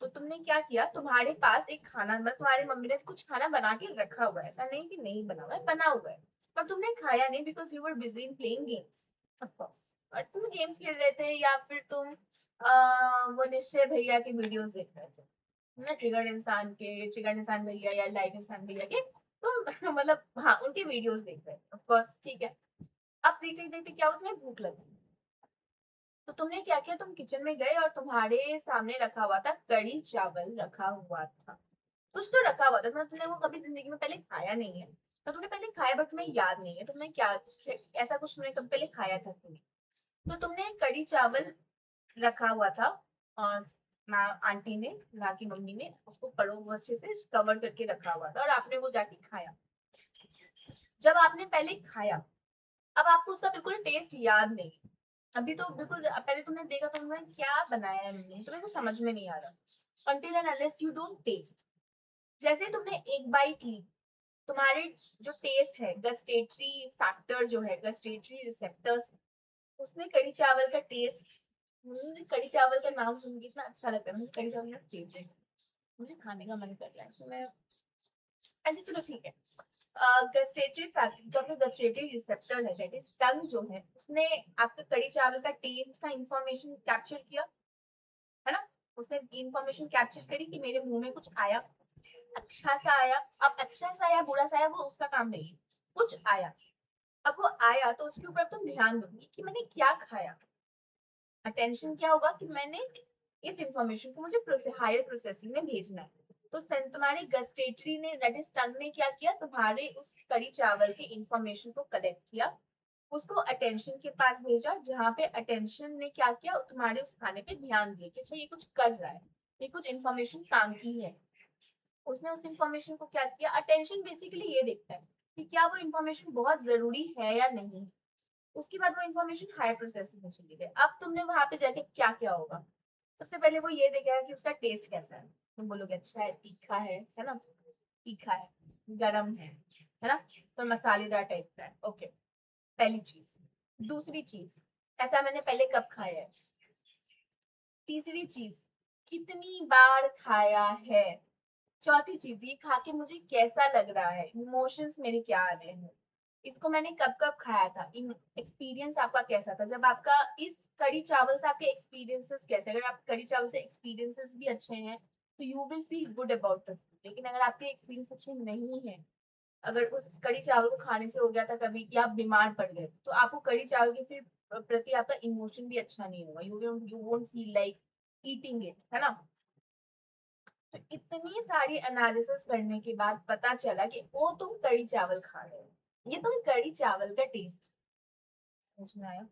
तो तुमने क्या किया, तुम्हारे पास एक खाना, मतलब तुम्हारी मम्मी ने कुछ खाना बना के रखा हुआ है, ऐसा नहीं कि नहीं बना हुआ है, बना हुआ है, पर तुमने खाया नहीं because you were busy in playing games, of course. और तुम गेम्स खेल रहे थे या फिर तुम वो निश्चय भैया के वीडियोस देख रहे थे ना, ट्रिगर इंसान भैया या लाइव इंसान भैया के, तो मतलब हाँ उनके वीडियोस देख रहे थे, ऑफ कोर्स, ठीक है। अब देखते देखते क्या हुआ, तुम्हें भूख लगी, तो तुमने क्या किया, तुम किचन में गए और तुम्हारे सामने रखा हुआ था कड़ी चावल रखा हुआ था, कुछ तो रखा हुआ था, मतलब तुमने वो कभी जिंदगी में पहले खाया नहीं है, तो तुमने पहले खाया बट तुम्हें याद नहीं है तुमने क्या, ऐसा कुछ तुमने कभी पहले खाया था कि नहीं। तो तुमने कड़ी चावल रखा हुआ था, और माँ आंटी ने, माँ की मम्मी ने उसको पड़ो वो अच्छे से कवर करके रखा हुआ था, और आपने वो जाके खाया। जब आपने पहले खाया, अब आपको उसका बिल्कुल टेस्ट याद नहीं, अभी तो बिल्कुल पहले तुमने देखा तो तुमने क्या बनाया है मम्मी ने, तुम्हें को समझ में नहीं आ रहा, until and unless you don't taste। जैसे तुमने एक बाइट ली, तुम्हारे जो टेस्ट है, गस्टेटरी फैक्टर जो है, गस्टेटरी रिसेप्टर्स, उसने कड़ी चावल का टेस्ट, मुझे कड़ी चावल का नाम सुन के इतना अच्छा लगता है, मुझे कड़ी चावल मेरा फेवरेट, मुझे खाने का मन कर रहा है, सो मैं, अच्छा चलो ठीक है। गस्टेटरी फैक्टर जो आपका गस्टेटरी रिसेप्टर है, दैट इज टंग जो है, उसने आपका कड़ी चावल का टेस्ट का इंफॉर्मेशन कैप्चर किया, है ना। उसने इंफॉर्मेशन कैप्चर करी कि मेरे मुंह में कुछ आया, अच्छा सा आया, अब अच्छा सा आया बुरा सा आया वो उसका काम नहीं है, कुछ आया। अब वो आया तो उसके ऊपर तुम ध्यान दोगी कि मैंने क्या खाया, अटेंशन क्या होगा कि मैंने इस इंफॉर्मेशन को मुझे हायर प्रोसेसिंग में भेजना है। तो तुम्हारे गस्टेटरी ने, दैट इज टंग ने क्या किया, तुम्हारे उस कड़ी चावल के इंफॉर्मेशन को कलेक्ट किया, उसको अटेंशन के पास भेजा, जहाँ पे अटेंशन ने क्या किया, तुम्हारे उस खाने पे ध्यान दिया कि अच्छा ये कुछ कर रहा है, ये कुछ इंफॉर्मेशन काम की है। उसने उस इंफॉर्मेशन को क्या किया, अटेंशन बेसिकली ये देखता है कि क्या वो इंफॉर्मेशन बहुत जरूरी है या नहीं। उसके बाद वो इन्फॉर्मेशन हायर प्रोसेसिंग में चली गई। अब तुमने वहां पे जाके क्या क्या होगा, सबसे पहले वो ये देखेगा कि उसका टेस्ट कैसा है, तुम बोलोगे अच्छा है, तीखा है ना, तीखा है, गरम है ना, तो मसालेदार टाइप का है, ओके, पहली चीज। दूसरी चीज, ऐसा मैंने पहले कब खाया है। तीसरी चीज, कितनी बार खाया है। चौथी चीज, ये खा के मुझे कैसा लग रहा है, इमोशंस मेरे क्या आ रहे हैं, इसको मैंने कब कब खाया था, एक्सपीरियंस आपका कैसा था, जब आपका इस कड़ी चावल से आपके एक्सपीरियंसेस कैसे, अगर आप कड़ी चावल से एक्सपीरियंसेस भी अच्छे हैं तो you will feel good about the food, लेकिन अगर आपके एक्सपीरियंस अच्छे नहीं है, अगर उस कड़ी चावल को खाने से हो गया था कभी कि आप बीमार पड़ गए, तो आपको कड़ी चावल के फिर प्रति आपका इमोशन भी अच्छा नहीं होगा, you won't feel like eating it, है ना। तो इतनी सारी एनालिसिस करने के बाद पता चला कि वो तुम कड़ी चावल खा रहे हो, ये तुम कड़ी चावल का टेस्ट, समझ में आया,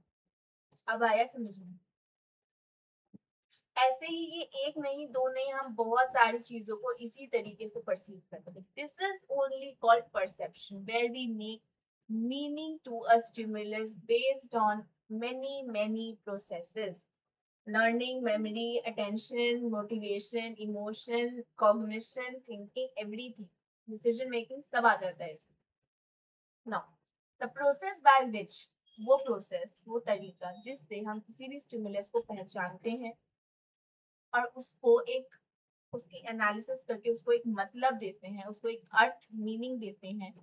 अब आया समझ में। ऐसे ही ये एक नहीं दो नहीं, हम बहुत सारी चीजों को इसी तरीके से परसीव करते हैं। This is only called perception, where we make meaning to a stimulus based on many many processes, learning, memory, attention, motivation, emotion, cognition, thinking, everything, decision making सब आ जाता है इसमें। now the process by which, वो process, वो तरीका जिससे हम किसी भी स्टिमुलस को पहचानते हैं और उसको एक, उसकी एनालिसिस करके उसको एक मतलब देते हैं, उसको एक अर्थ मीनिंग देते हैं,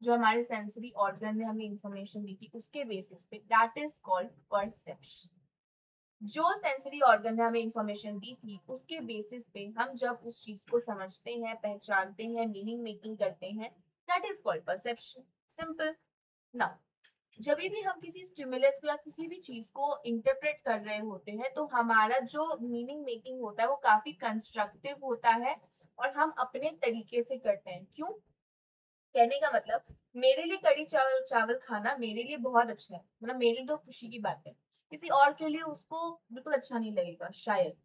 जो हमारे सेंसरी ऑर्गन ने हमें इंफॉर्मेशन दी थी उसके बेसिस पे, दैट इज कॉल्ड परसेप्शन। जो सेंसरी ऑर्गन ने हमें इंफॉर्मेशन दी थी उसके बेसिस पे हम जब उस चीज को समझते हैं, पहचानते हैं, मीनिंग मेकिंग करते हैं, that is called perception, simple. Now जब भी हम किसी स्टिमुलस या किसी भी चीज को इंटरप्रेट कर रहे होते हैं तो हमारा जो मीनिंग मेकिंग होता है वो काफी कंस्ट्रक्टिव होता है, और हम अपने तरीके से करते हैं। क्यों, कहने का मतलब, मेरे लिए कड़ी चावल चावल खाना मेरे लिए बहुत अच्छा है, मतलब मेरे लिए तो खुशी की बात है, किसी और के लिए उसको बिल्कुल अच्छा नहीं लगेगा शायद,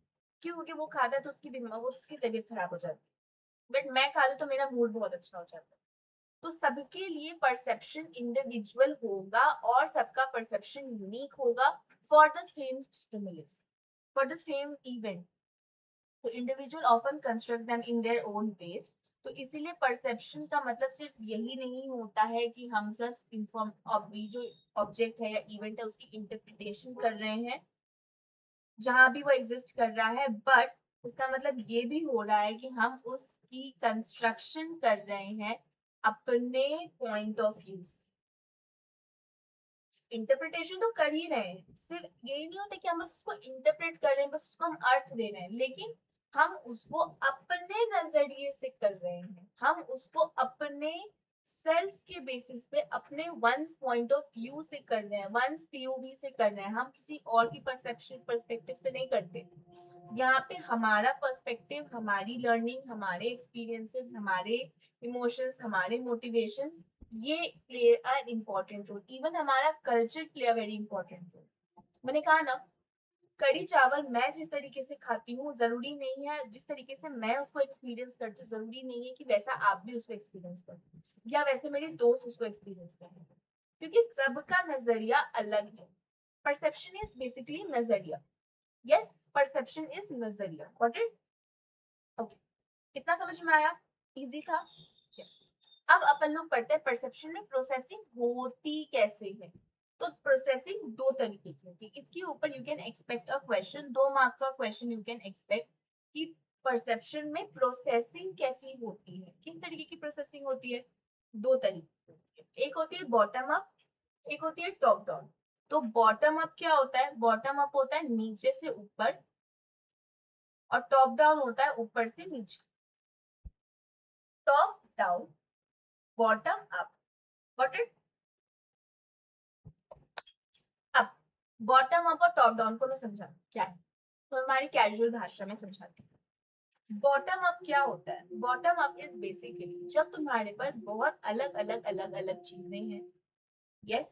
क्यों, क्योंकि वो खाता है तो उसकी बीमार, वो उसकी तबीयत खराब हो जाती है, बट मैं खा लूं तो मेरा मूड बहुत अच्छा हो जाता है। तो सबके लिए परसेप्शन इंडिविजुअल होगा और सबका परसेप्शन यूनिक होगा for the same stimulus, for the same event. So individual often construct them in their own ways, तो इसीलिए परसेप्शन का मतलब सिर्फ यही नहीं होता है कि हम जस्ट इंफॉर्म जो ऑब्जेक्ट है या इवेंट है उसकी इंटरप्रिटेशन कर रहे हैं जहां भी वो एग्जिस्ट कर रहा है, बट उसका मतलब ये भी हो रहा है कि हम उसकी कंस्ट्रक्शन कर रहे हैं अपने पॉइंट ऑफ व्यू से। इंटरप्रिटेशन तो कर ही रहे हैं, सिर्फ यही नहीं होता कि हम बस उसको इंटरप्रेट कर रहे हैं, बस उसको हम अर्थ दे रहे हैं, लेकिन हम उसको अपने नजरिए से कर रहे हैं, हम उसको अपने सेल्फ के बेसिस पे अपने वंस पॉइंट ऑफ व्यू से कर रहे हैं, वंस पीओवी से कर रहे हैं, हम किसी और की परसेप्शन पर्सपेक्टिव से नहीं करते। यहाँ पे हमारा पर्सपेक्टिव, हमारी लर्निंग, हमारे एक्सपीरियंसेस, हमारे इमोशंस, हमारे मोटिवेशंस, ये play a important role. Even हमारा culture play a very important role. मैंने कहा ना, कड़ी चावल मैं जिस तरीके से खाती हूँ जरूरी नहीं है, जिस तरीके से मैं उसको एक्सपीरियंस करती हूँ जरूरी नहीं है कि वैसा आप भी उसको एक्सपीरियंस करो या वैसे मेरे दोस्त उसको एक्सपीरियंस करें, क्योंकि सबका नजरिया अलग है। परसेप्शन इज बेसिकली नजरिया। यस, परसेप्शन इज नजरिया। Got it? ओके, कितना समझ में आया? इजी था? यस। अब अपन लोग पढ़ते हैं परसेप्शन में प्रोसेसिंग होती कैसे है। तो प्रोसेसिंग दो तरीके की होती है, इसके ऊपर you can expect a question, 2 mark का क्वेश्चन यू कैन एक्सपेक्ट कि परसेप्शन में प्रोसेसिंग कैसी होती है। किस तरीके की प्रोसेसिंग होती है? दो तरीके होती है, एक होती है बॉटम अप, एक होती है टॉप डाउन। तो बॉटम अप क्या होता है? बॉटम अप होता है नीचे से ऊपर, और टॉप डाउन होता है ऊपर से नीचे। Top down, bottom up. Got it? अब बॉटम अप और टॉप डाउन को मैं समझा क्या है, तो हमारी कैजुअल भाषा में समझाती हूँ। बॉटम अप क्या होता है? बॉटम अप इज बेसिकली जब तुम्हारे पास बहुत अलग अलग चीजें हैं, यस,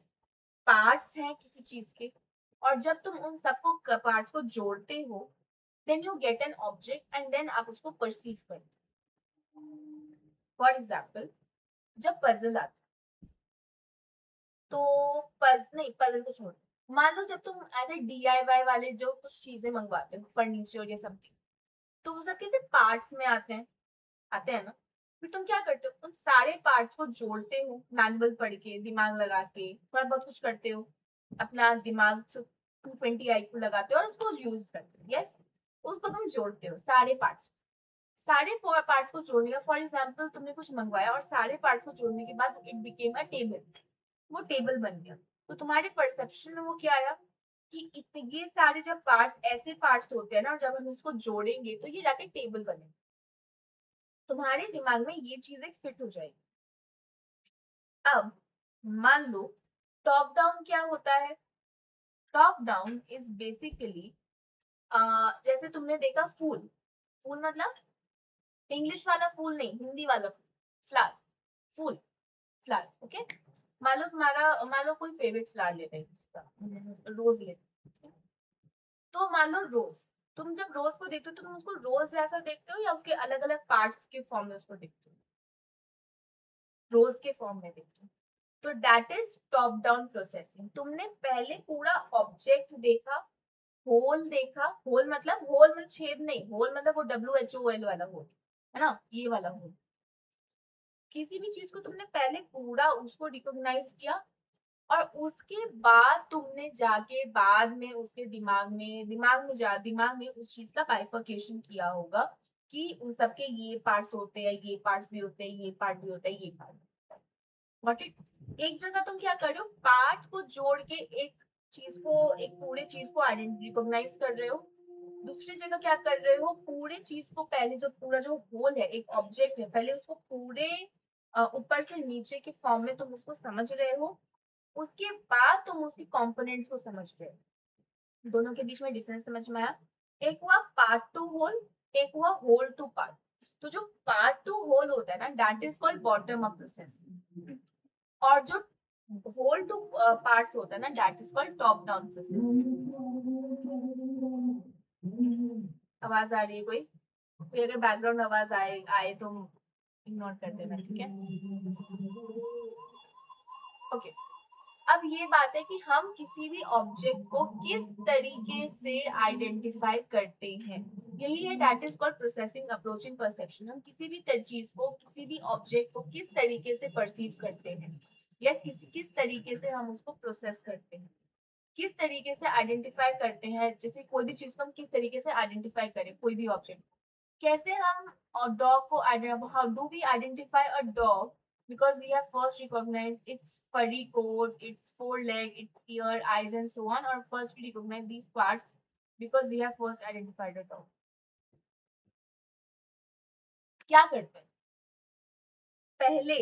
पार्ट्स हैं किसी चीज के, और जब तुम उन सबको पार्ट्स को जोड़ते हो, then you get an object and then आप उसको परसीव करते हो। फॉर एग्जाम्पल, जब पजल आता, तो पजल को छोड़, मान लो जब तुम ऐसे डीआईवाई वाले जो कुछ चीजें मंगवाते हो, फर्नीचर या समथिंग, तो वो सब कैसे पार्ट्स में आते हैं ना। फिर तुम क्या करते हो? उन सारे पार्ट्स को जोड़ते हो, मैनुअल पढ़ के, दिमाग लगा के, थोड़ा बहुत कुछ करते हो, अपना दिमाग 220 IQ लगाते हो और उसको यूज करते हो। यस, उसको तुम जोड़ते हो सारे पार्ट्स। सारे पार्ट्स को जोड़ने का, फॉर एग्जाम्पल तुमने कुछ मंगवाया और सारे पार्ट्स को जोड़ने के बाद इट बिकेम अ टेबल, वो टेबल बन गया। तो तुम्हारे परसेप्शन में वो क्या आया कि इतने ये सारे जब पार्ट्स ऐसे पार्ट्स होते हैं ना, और जब हम इसको जोड़ेंगे तो ये जाके टेबल बने, तुम्हारे दिमाग में ये चीज एक फिट हो जाएगी। अब मान लो टॉप डाउन क्या होता है? टॉप डाउन इज बेसिकली जैसे तुमने देखा फूल, फूल मतलब इंग्लिश वाला फूल नहीं, हिंदी वाला फूल, फ्लावर, फूल, फ्लावर। ओके, मान लो कोई फेवरेट फ्लावर ले रहे हैं, रोज ले रहे हैं। तो मान लो रोज, तुम जब रोज को देखते हो तो तुम उसको रोज जैसा देखते हो या उसके अलग अलग पार्ट्स के फॉर्म में उसको देखते हो? रोज के फॉर्म में देखते हो। तो that is top down processing. तुमने पहले पूरा ऑब्जेक्ट देखा, होल देखा, होल मतलब छेद नहीं, होल मतलब वो WHOL वाला होल है ना, ये वाला होल। किसी भी चीज को तुमने पहले पूरा उसको रिकॉग्नाइज किया, और उसके बाद तुमने जाके बाद में उसके दिमाग में उस चीज का बाइफर्केशन किया होगा कि उन सबके ये पार्ट्स होते हैं, ये पार्ट्स भी होते हैं, ये पार्ट भी होता है, ये पार्ट। Got it? एक जगह तुम क्या कर रहे हो? पार्ट को जोड़ के एक चीज को, एक पूरे चीज को रिकॉग्नाइज कर रहे हो। दूसरी जगह क्या कर रहे हो? पूरे चीज को पहले, जो पूरा जो होल है, एक ऑब्जेक्ट है, पहले उसको पूरे ऊपर से नीचे के फॉर्म में तुम उसको समझ रहे हो, उसके बाद तुम उसके कंपोनेंट्स को समझ रहे हो। दोनों के बीच में डिफरेंस समझ में आया? एक हुआ पार्ट टू होल, एक हुआ होल टू पार्ट। तो जो पार्ट टू होल होता है ना, that is called bottom up process, और जो होल टू पार्ट्स होता है ना, that is called top down process. आवाज आ रही है कोई अगर बैकग्राउंड आवाज आए आए तो इग्नोर कर देना, ठीक है? ओके, अब ये बात है कि हम किसी भी ऑब्जेक्ट को किस तरीके से आइडेंटिफाई करते हैं, यही है that is called processing approach in perception. हम किसी भी चीज को, किसी भी ऑब्जेक्ट को किस तरीके से परसीव करते हैं या किस तरीके से हम उसको प्रोसेस करते हैं, किस तरीके से आइडेंटिफाई करते हैं। जैसे कोई भी चीज को हम किस तरीके से आइडेंटिफाई करें, कोई भी ऑब्जेक्ट, कैसे हम डॉग को, how do we identify a dog, because we have first recognized its furry coat, its foreleg, its ear, eyes and so on, or first we recognize these parts because we have first identified a dog. क्या करते हैं पहले,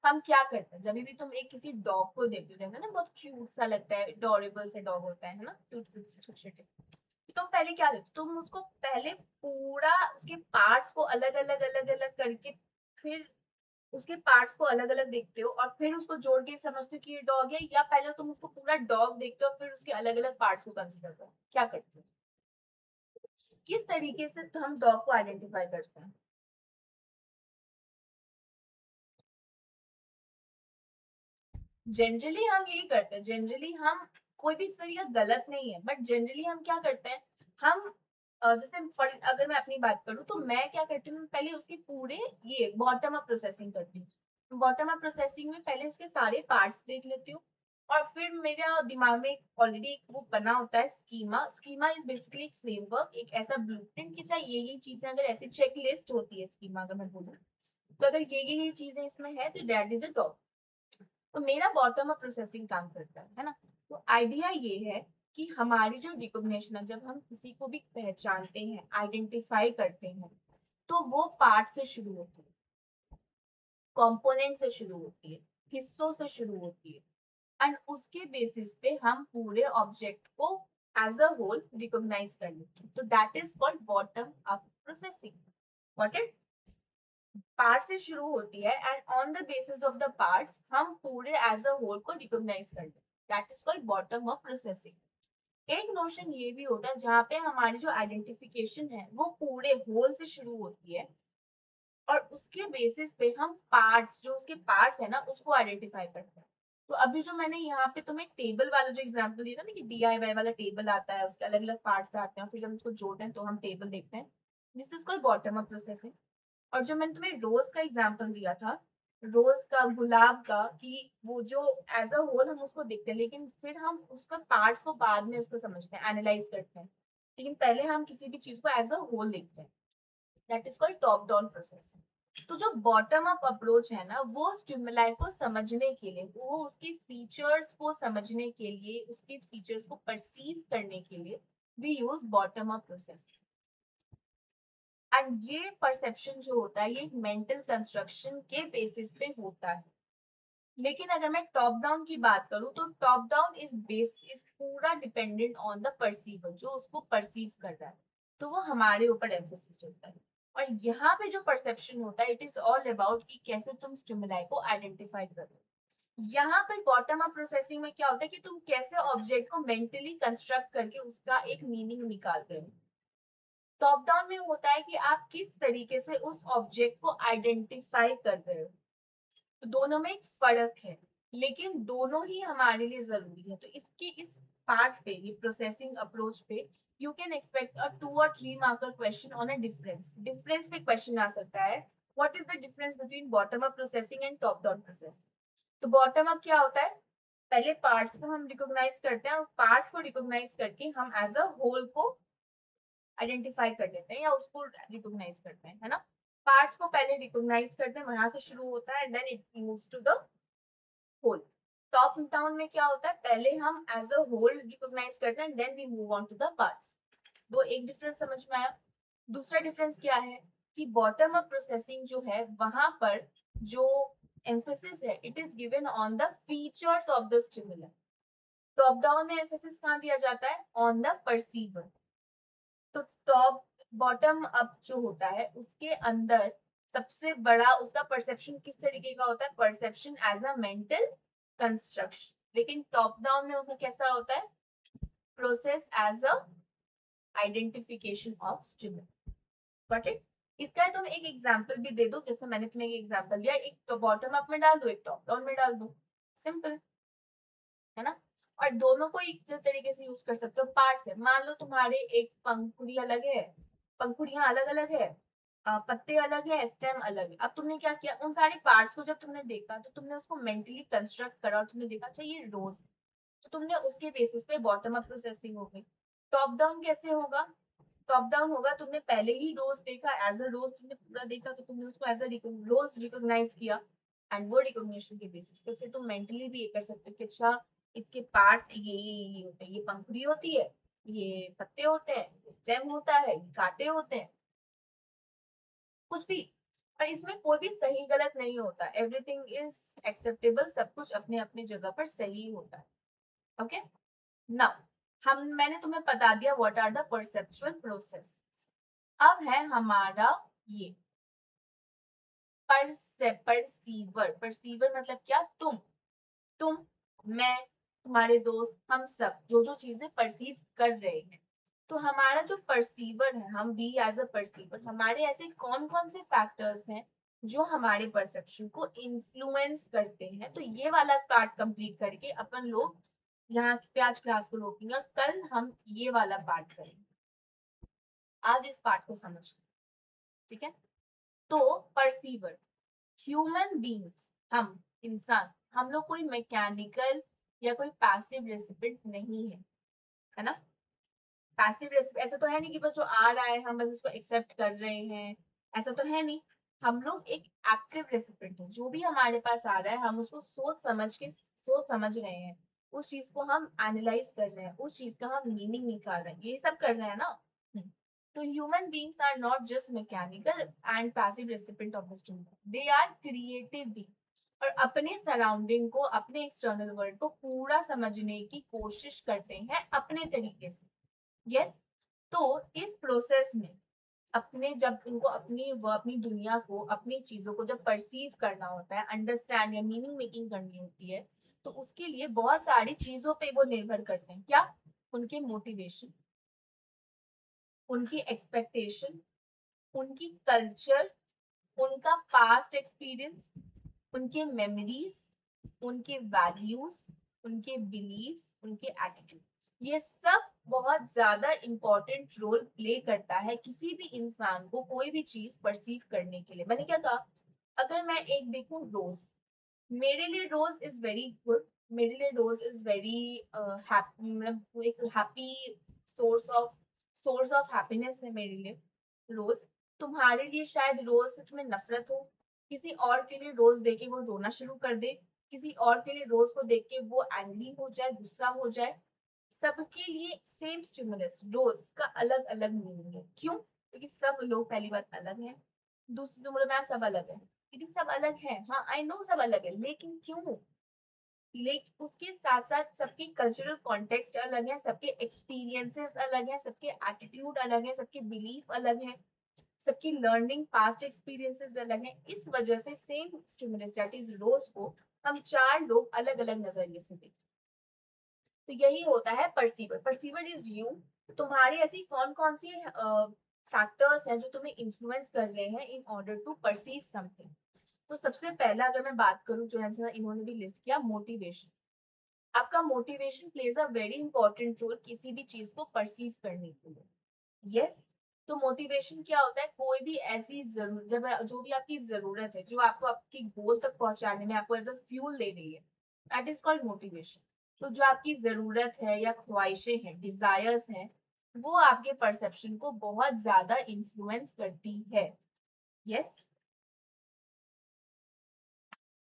हम क्या करते हैं जब भी तुम एक किसी डॉग को देखते हो ना, बहुत क्यूट सा लगता है, डोरेबल से डॉग होता है ना, क्यूट क्यूट से छोटे छोटे, तो तुम पहले क्या देखते हो, तुम उसको पहले पूरा उसके पार्ट्स को अलग अलग अलग अलग करके, फिर उसके पार्ट्स को अलग अलग देखते हो और फिर उसको जोड़ के समझते हो कि ये डॉग है, या पहले तुम उसको पूरा डॉग देखते हो फिर उसके अलग अलग पार्ट्स को कंसीडर करो, क्या करते हो, किस तरीके से तो हम डॉग को आइडेंटिफाई करते हैं? जनरली हम यही करते हैं, जनरली हम, कोई भी तरीका गलत नहीं है, बट जनरली हम क्या करते हैं, हम जैसे अगर मैं अपनी बात करूँ तो मैं क्या करती हूँ, पहले उसके पूरे ये बॉटम अप प्रोसेसिंग करती हूँ। बॉटम अप प्रोसेसिंग में पहले उसके सारे पार्ट्स देख लेती हूँ और फिर मेरा दिमाग में ऑलरेडी एक वो बना होता है स्कीमा। स्कीमा इज बेसिकली एक फ्रेमवर्क, एक ऐसा ब्लूप्रिंट कि चाहे ये चीजें, अगर ऐसी चेकलिस्ट होती है स्कीमा अगर मैं बोलूँ, तो अगर ये चीजें इसमें है तो दैट इज अ टॉप। तो मेरा बॉटम अप प्रोसेसिंग काम करता है ना। तो आइडिया ये है कि हमारी जो रिकॉग्निशन है, जब हम किसी को भी पहचानते हैं, आइडेंटिफाई करते हैं, तो वो पार्ट से शुरू होती है, कंपोनेंट से शुरू होती है, हिस्सों से शुरू होती है, एंड उसके बेसिस पे हम पूरे ऑब्जेक्ट को एज अ होल रिकॉग्नाइज कर लेते हैं। तो that is called bottom up processing. Got it? Part से शुरू होती है and on the basis of the parts हम पूरे एज अ होल को रिकॉग्नाइज करते हैं, that is called bottom up processing. एक नोशन ये भी होता है जहाँ पे हमारी जो आइडेंटिफिकेशन है वो पूरे होल से शुरू होती है और उसके बेसिस पे हम पार्ट्स, जो उसके पार्ट्स है ना, उसको आइडेंटिफाई करते हैं। तो अभी जो मैंने यहाँ पे तुम्हें टेबल वाला जो एग्जांपल दिया था ना, कि DIY वाला टेबल आता है, उसके अलग अलग पार्ट्स आते हैं और फिर जब उसको जोड़ते हैं तो हम टेबल देखते हैं, this is called bottom up processing. और जो मैंने तुम्हें रोज का एग्जांपल दिया था, रोज का, गुलाब का, कि वो जो एज अ होल हम उसको देखते हैं, लेकिन फिर हम उसका पार्ट्स को बाद में उसको समझते हैं, एनालाइज करते हैं, लेकिन पहले हम किसी भी चीज को एज अ होल देखते हैं, that is called top down processing. तो जो बॉटम अप अप्रोच है ना, वो स्टिमुलाई को समझने के लिए, वो उसके फीचर्स को समझने के लिए, उसके फीचर्स को परसीव करने के लिए we use bottom up process. And ये परसेप्शन जो होता है, ये एक मेंटल कंस्ट्रक्शन के बेसिस पे होता है। लेकिन अगर मैं टॉप डाउन की बात करूं तो टॉप डाउन इज पूरा डिपेंडेंट ऑन द परसीवर, जो उसको परसीव कर रहा है, तो वो हमारे ऊपर एम्फोसिस होता है। और यहाँ पे जो परसेप्शन होता है, इट इज ऑल अबाउट कि कैसे तुम स्टिमुलाई को आइडेंटिफाई करो। यहाँ पर बॉटम अप प्रोसेसिंग में क्या होता है कि तुम कैसे ऑब्जेक्ट को मेंटली कंस्ट्रक्ट करके उसका एक मीनिंग निकालते हो। टॉप डाउन में होता है कि आप किस तरीके से उस ऑब्जेक्ट को आइडेंटिफाई कर रहे हो। तो दोनों में एक फर्क है, लेकिन दोनों ही हमारे लिए जरूरी है। तो इसके इस पार्ट पे, ये प्रोसेसिंग अप्रोच पे, you can expect a 2 or 3 marker question on a difference. Difference पे क्वेश्चन आ सकता है, what is the difference between bottom up processing and top down processing. तो बॉटम अप क्या होता है, पहले पार्ट्स को हम रिकॉग्नाइज करते हैं और पार्ट्स को रिकॉग्नाइज करके हम एज अ होल को आइडेंटिफाई कर लेते हैं या उसको रिकॉग्नाइज करते हैं, है ना। पार्ट्स को पहले रिकॉग्नाइज करते हैं, वहां से शुरू होता है, then it moves to the whole. Top down में क्या होता है, पहले हम एज अ होल रिकॉग्नाइज करते हैं, then we move on to the parts. दो एक डिफरेंस समझ में आया। दूसरा डिफरेंस क्या है कि बॉटम अप प्रोसेसिंग जो है, वहां पर जो एम्फोसिस है, it is given on the features of the stimulus. Top down में एम्फोसिस कहाँ दिया जाता है, ऑन द परसीवर। तो टॉप बॉटम अप जो होता है, उसके अंदर सबसे बड़ा उसका परसेप्शन किस तरीके का होता है, perception as a mental construction. लेकिन टॉप डाउन में उसका कैसा होता है, process as a identification of stimulus. Got it? इसका तुम एक एग्जांपल भी दे दो, जैसे मैंने तुम्हें एक एग्जांपल दिया, एक तो बॉटम अप में डाल दो, एक टॉप डाउन में डाल दो, सिंपल है ना। और दोनों को एक तरीके से यूज कर सकते हो। पार्ट्स है, मान लो तुम्हारे एक पंखुड़ी अलग है पंखुड़ियां अलग अलग है, पत्ते अलग है, स्टेम अलग है। अब तुमने क्या किया, उन सारे पार्ट्स को जब तुमने देखा तो तुमने उसको मेंटली कंस्ट्रक्ट करा और तुमने देखा अच्छा ये रोज, तो तुमने उसके बेसिस पे बॉटम अप प्रोसेसिंग हो गई। टॉप डाउन कैसे होगा, टॉप डाउन होगा, तुमने पहले ही रोज देखा, एज अ रोज तुमने पूरा देखा, तो तुमने उसको एज अ रोज रिकॉग्नाइज किया, एंड वो रिकॉग्निशन के बेसिस पे फिर तुम मेंटली भी ये कर सकते हो कि अच्छा इसके पार्ट्स ये होते हैं, ये पंखुड़ी होती है, ये पत्ते होते हैं, स्टेम होता है, ये कांटे होते हैं, कुछ भी। पर इसमें कोई भी सही गलत नहीं होता, एवरीथिंग इज एक्सेप्टेबल, सब कुछ अपने अपने जगह पर सही होता है। ओके, नाउ हम मैंने तुम्हें बता दिया what are the perceptual process. अब है हमारा ये परसीवर। परसीवर मतलब क्या, तुम मैं तुम्हारे दोस्त हम सब जो जो चीजें परसीव कर रहे हैं, तो हमारा जो परसीवर है, हम वी एज अ परसीवर, हमारे ऐसे कौन कौन से फैक्टर्स हैं जो हमारे परसेप्शन को इन्फ्लुएंस करते हैं। तो ये वाला पार्ट कंप्लीट करके अपन लोग यहाँ पे आज क्लास को रोकेंगे और कल हम ये वाला पार्ट करेंगे। आज इस पार्ट को समझते हैं, ठीक है। तो परसीवर, ह्यूमन बींग्स, हम इंसान, हम लोग कोई मैकेनिकल या कोई पैसिव रेसिपिएंट नहीं है, है ना। पैसिव रेसिपिएंट ऐसा तो है नहीं कि बस जो आ रहा है हम बस उसको एक्सेप्ट कर रहे हैं, ऐसा तो है नहीं। हम लोग एक एक्टिव रेसिपिएंट है, जो भी हमारे पास आ रहा है हम उसको सोच समझ रहे हैं, उस चीज को हम एनालाइज कर रहे हैं, उस चीज का हम मीनिंग निकाल रहे हैं, ये सब कर रहे हैं ना। तो human beings are not just mechanical and passive recipient of the stimulus, they are creative being, और अपने सराउंडिंग को, अपने एक्सटर्नल वर्ल्ड को पूरा समझने की कोशिश करते हैं अपने तरीके से। यस, तो इस प्रोसेस में अपने जब उनको अपनी दुनिया को, अपनी चीजों को जब परसीव करना होता है, अंडरस्टैंड या मीनिंग मेकिंग करनी होती है, तो उसके लिए बहुत सारी चीजों पे वो निर्भर करते हैं। क्या, उनके मोटिवेशन, उनकी एक्सपेक्टेशन, उनकी कल्चर, उनका पास्ट एक्सपीरियंस, उनके मेमोरीज, उनके वैल्यूज, उनके बिलीव्स, उनके एटीट्यूड, ये सब बहुत ज्यादा इंपॉर्टेंट रोल प्ले करता है किसी भी इंसान को कोई भी चीज परसीव करने के लिए। मैंने क्या कहा, अगर मैं एक देखूं रोज, मेरे लिए रोज इज वेरी गुड, मेरे लिए रोज इज वेरी हैप्पी, मतलब एक हैप्पी सोर्स ऑफ हैप्पीनेस है मेरे लिए रोज। तुम्हारे लिए शायद रोज से तुम्हें नफरत हो, किसी और के लिए रोज देख के वो रोना शुरू कर दे, किसी और के लिए रोज को देख के वो एंग्री हो जाए, गुस्सा हो जाए। सबके लिए सेम स्टिमुलस रोज का अलग अलग मीनिंग है। क्यों, क्योंकि सब लोग पहली बात अलग हैं, दूसरी नंबर में सब अलग है, क्योंकि सब अलग है, हाँ आई नो सब अलग है, लेकिन क्यों, लेकिन उसके साथ साथ सबके कल्चरल कॉन्टेक्स्ट अलग है, सबके एक्सपीरियंसेस अलग है, सबके एटीट्यूड अलग है, सबके बिलीफ अलग है, सबकी लर्निंग पास्ट एक्सपीरियंसेस अलग है। इस वजह से same stimulus that is rose को हम चार लोग अलग अलग नजरिए से देखते हैं। तो यही होता है परसीवर। परसीवर इज यू, तुम्हारी ऐसी कौन कौन सी फैक्टर्स हैं जो तुम्हें इन्फ्लुएंस कर रहे हैं in order to perceive something. तो सबसे पहला अगर मैं बात करूं, जो है इन्होंने भी लिस्ट किया, मोटिवेशन। आपका motivation plays a very important role किसी भी चीज को परसीव करने के लिए। यस, तो मोटिवेशन क्या होता है, कोई भी ऐसी जरूरत, जब जो भी आपकी जरूरत है, जो आपको आपकी गोल तक पहुंचाने में आपको एज अ फ्यूल दे रही है, दैट इज कॉल्ड मोटिवेशन। तो जो आपकी जरूरत है या ख्वाहिशें हैं, डिजायर्स हैं, वो आपके परसेप्शन को बहुत ज्यादा इन्फ्लुएंस करती है। Yes,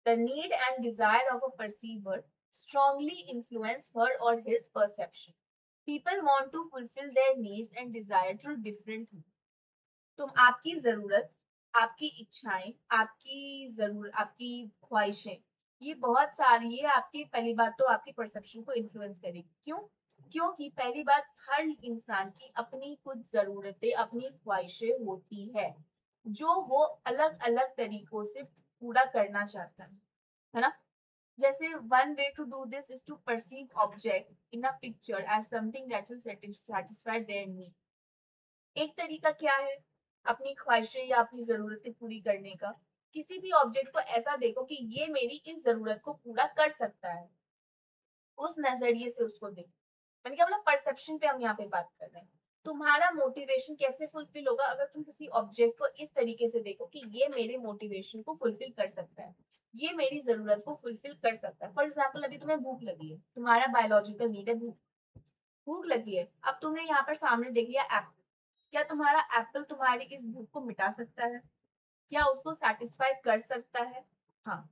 the need and desire of a perceiver strongly influence her or his perception. People want to fulfill their needs and desire through different means. तुम आपकी जरूरत, आपकी इच्छाएं, आपकी ख्वाहिशें, ये बहुत सारी, ये आपकी पहली बात तो आपकी परसेप्शन को इन्फ्लुएंस करेगी। क्यों, क्योंकि पहली बात, हर इंसान की अपनी कुछ जरूरतें, अपनी ख्वाहिशें होती है, जो वो अलग अलग तरीकों से पूरा करना चाहता है ना। जैसे one way to do this is to perceive object in a picture as something that will satisfy their need। एक तरीका क्या है अपनी ख्वाहिशें या अपनी जरूरतें पूरी करने का, किसी भी ऑब्जेक्ट को ऐसा देखो कि ये मेरी इस जरूरत को पूरा कर सकता है, उस नजरिए से उसको देखो। मैंने क्या बोला, परसेप्शन पे हम यहाँ पे बात कर रहे हैं। तुम्हारा मोटिवेशन कैसे फुलफिल होगा अगर तुम किसी ऑब्जेक्ट को इस तरीके से देखो कि ये मेरे मोटिवेशन को फुलफिल कर सकता है, ये मेरी जरूरत को फुलफिल कर सकता है। फॉर एग्जाम्पल अभी तुम्हें भूख लगी है, तुम्हारा बायोलॉजिकल नीड है भूख, भूख लगी है। अब तुमने यहाँ पर सामने देख लिया एप्पल, क्या तुम्हारा एप्पल तुम्हारी इस भूख को मिटा सकता है? क्या उसको सेटिस्फाई कर सकता है? हाँ,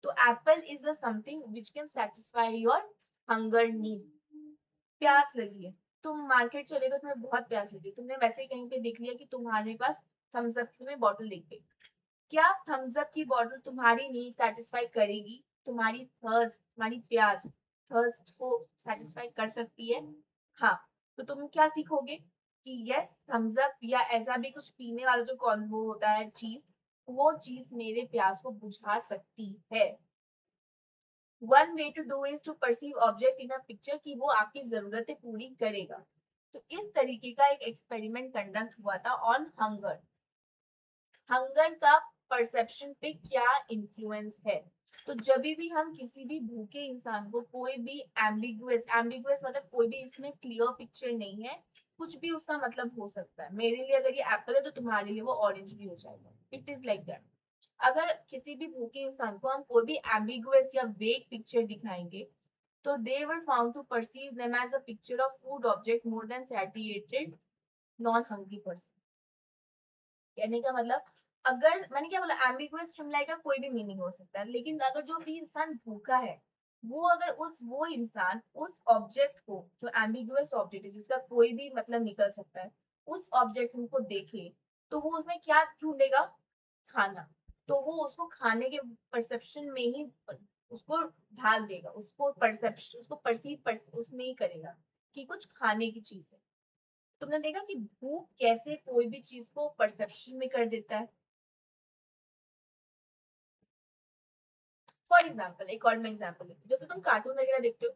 तो Apple is a something which can satisfy your hunger need. प्यास लगी है, तुम मार्केट चले गए, तुम्हें बहुत प्यास लगी, तुमने वैसे ही कहीं पे देख लिया कि तुम्हारे पास थम्स अप की बॉटल दिख गई। क्या थम्स अप की बॉटल तुम्हारी नीड सेटिस्फाई करेगी? तुम्हारी थर्स्ट, तुम्हारी प्यास, थर्स्ट को सेटिस्फाई कर सकती है? हाँ, तो तुम क्या सीखोगे कि यस, थम्स अप या ऐसा भी कुछ पीने वाला जो कॉम्बो होता है चीज, वो चीज मेरे प्यास को बुझा सकती है। One way to do is to perceive object in a picture, कि वो आपकी जरूरतें पूरी करेगा। तो इस तरीके का एक एक्सपेरिमेंट कंडक्ट हुआ था ऑन हंगर। हंगर का परसेप्शन पे क्या इन्फ्लुएंस है? तो जब भी हम किसी भी भूखे इंसान को कोई भी एम्बिगुअस, एम्बिगुअस मतलब कोई भी इसमें क्लियर पिक्चर नहीं है, कुछ भी उसका मतलब हो सकता है। मेरे लिए अगर ये एप्पल है तो तुम्हारे लिए वो ऑरेंज भी हो जाएगा, इट इज लाइक दैट। अगर किसी भी भूखे इंसान को हम कोई भी एम्बिगुअस या वेग पिक्चर दिखाएंगे, तो they were found to perceive them as a picture of food object more than satiated non hungry person। कहने का मतलब, अगर मैंने क्या बोला, एम्बिगुअस स्टिमुलाई का कोई भी मीनिंग हो सकता है, लेकिन अगर जो भी इंसान भूखा है, वो अगर वो इंसान उस ऑब्जेक्ट को, जो एम्बिगुअस ऑब्जेक्ट है जिसका कोई भी मतलब निकल सकता है, उस ऑब्जेक्ट को देखे, तो वो उसमें क्या ढूंढेगा? खाना। तो वो उसको खाने के परसेप्शन में ही उसको ढाल देगा, उसको परसेप्शन, उसको परसीव उसमें ही करेगा कि कुछ खाने की चीज है। तुमने देखा कि भूख कैसे कोई भी चीज को परसेप्शन में कर देता है। फॉर एग्जाम्पल, एक और मैं एग्जाम्पल लेती हूँ, जैसे तुम कार्टून वगैरह देखते हो,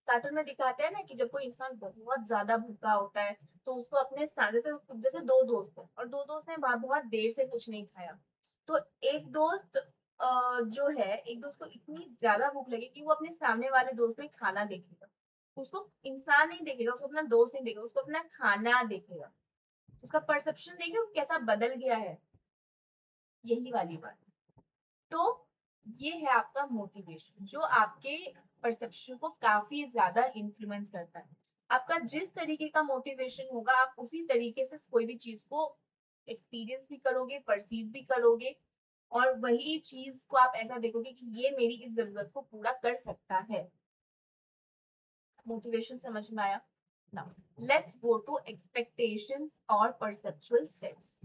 कार्टून में दिखाते हैं ना कि जब कोई इंसान बहुत ज्यादा भूखा होता है, तो उसको अपने जैसे जैसे दो दोस्त हैं और दो दोस्त ने बहुत देर से कुछ नहीं खाया, तो एक दोस्त जो है, एक दोस्त को इतनी ज्यादा भूख लगी कि वो अपने सामने वाले दोस्त में खाना देखेगा, उसको इंसान नहीं देखेगा, उसको अपना दोस्त नहीं देखेगा, उसको अपना खाना देखेगा। उसका परसेप्शन देख रहे हो कैसा बदल गया है? यही वाली बात। तो ये है आपका मोटिवेशन, जो आपके परसेप्शन को काफी ज्यादा इन्फ्लुएंस करता है। आपका जिस तरीके का मोटिवेशन होगा, आप उसी तरीके से कोई भी चीज को एक्सपीरियंस भी करोगे, परसीव भी करोगे, और वही चीज को आप ऐसा देखोगे कि ये मेरी इस जरूरत को पूरा कर सकता है। मोटिवेशन समझ में आया? Now let's go to expectations और परसेप्चुअल सेट्स।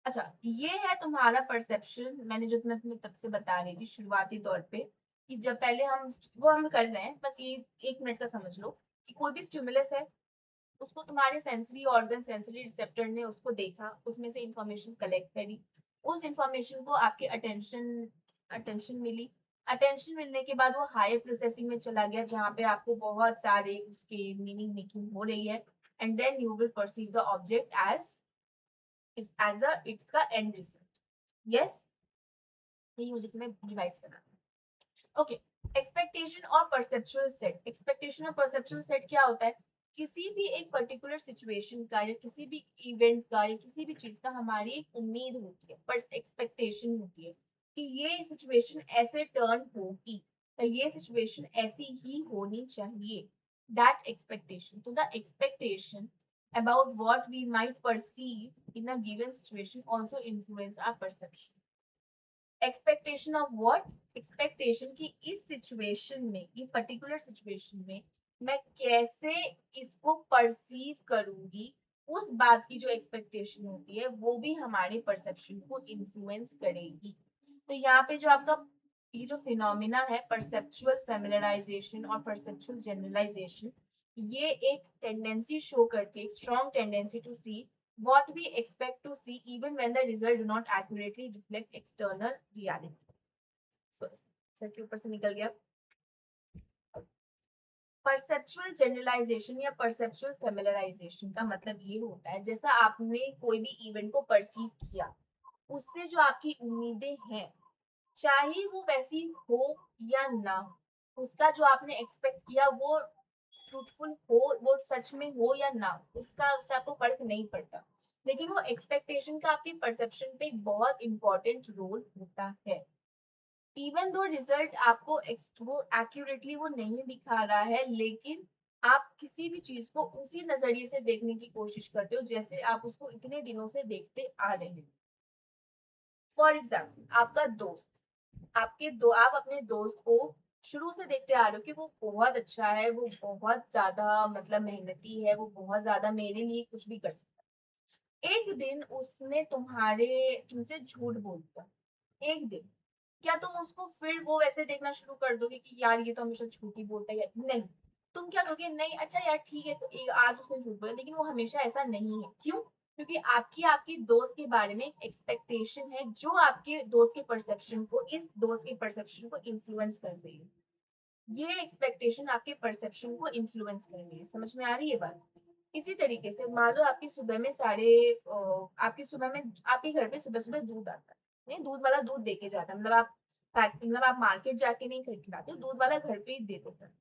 अच्छा, ये है तुम्हारा परसेप्शन, मैंने जो तुम्हें तब से बता रही थी शुरुआती तौर पे, कि जब पहले हम वो हम कर रहे हैं, बस ये 1 मिनट का समझ लो कि कोई भी स्टिमुलस है, उसको तुम्हारे सेंसरी ऑर्गन, सेंसरी रिसेप्टर ने उसको देखा, उसमें से इंफॉर्मेशन कलेक्ट करी, उस इंफॉर्मेशन को आपके अटेंशन अटेंशन मिली, अटेंशन मिलने के बाद वो हायर प्रोसेसिंग में चला गया, जहाँ पे आपको बहुत सारे उसके मीनिंग मेकिंग हो रही है, and then you will perceive the object as is as a it's का एंड रिजल्ट। यस, यही मुझे तुम्हें रिवाइज करना है। ओके, एक्सपेक्टेशन और परसेप्चुअल सेट। एक्सपेक्टेशन और परसेप्चुअल सेट क्या होता है? किसी भी एक पर्टिकुलर सिचुएशन का या किसी भी इवेंट का या किसी भी चीज का हमारी एक उम्मीद होती है, पर एक्सपेक्टेशन होती है कि ये सिचुएशन ऐसे टर्न होगी या ये सिचुएशन ऐसी ही होनी चाहिए। दैट एक्सपेक्टेशन, तो the expectation about what we might perceive in a given situation also influence our perception। Expectation of what? Expectation की इस सिचुएशन में, ये पर्टिकुलर सिचुएशन में मैं कैसे इसको परसीव करूंगी, उस बात की जो एक्सपेक्टेशन होती है वो भी हमारे परसेप्शन को इन्फ्लुएंस करेगी। तो यहाँ पे जो आपका ये जो फिनोमिना है, परसेप्चुअल फेमिलराइजेशन और परसेप्चुअल जनरलाइजेशन, ये एक टेंडेंसी शो करती है, strong tendency to see what we expect to see even when the result do not accurately reflect external reality। so, sir के ऊपर से निकल गया। परसेप्चुअल जनरलाइजेशन या परसेप्चुअल फेमिलराइजेशन का मतलब ये होता है, जैसा आपने कोई भी इवेंट को परसीव किया, उससे जो आपकी उम्मीदें हैं, चाहे वो वैसी हो या ना, उसका जो आपने एक्सपेक्ट किया वो फ्रूटफुल हो, वो सच में हो या ना हो, उसका उससे आपको फर्क नहीं पड़ता, लेकिन वो एक्सपेक्टेशन का आपकी परसेप्शन पे एक बहुत इंपॉर्टेंट रोल होता है। इवन दो रिजल्ट आपको वो एक्यूरेटली वो नहीं दिखा रहा है, लेकिन आप किसी भी चीज को उसी नजरिए से देखने की कोशिश करते हो जैसे आप उसको इतने दिनों से देखते आ रहे हैं। फॉर एग्जाम्पल, आपका दोस्त, आप अपने दोस्त को शुरू से देखते आ रहे हो कि वो बहुत अच्छा है, वो बहुत ज्यादा मतलब मेहनती है, वो बहुत ज्यादा मेरे लिए कुछ भी कर सकता है। एक दिन उसने तुमसे झूठ बोल दिया, एक दिन, क्या तुम उसको फिर वो वैसे देखना शुरू कर दोगे कि यार ये तो हमेशा झूठ ही बोलता है? या नहीं, तुम क्या करोगे, नहीं अच्छा यार ठीक है, तो आज उसने झूठ बोला, लेकिन वो हमेशा ऐसा नहीं है। क्यों? क्योंकि आपकी आपके दोस्त के बारे में एक एक्सपेक्टेशन है जो आपके दोस्त के परसेप्शन को, इस दोस्त के परसेप्शन को इन्फ्लुएंस कर रही है। ये एक्सपेक्टेशन आपके परसेप्शन को इन्फ्लुएंस कर रही है। समझ में आ रही है बात? इसी तरीके से मान लो आपकी सुबह में आपके घर पे सुबह सुबह दूध आता है, नहीं दूध वाला दूध दे के जाता है, मतलब आप मार्केट जाके नहीं खरीद के लाते हो, दूध वाला घर पे ही दे देता है।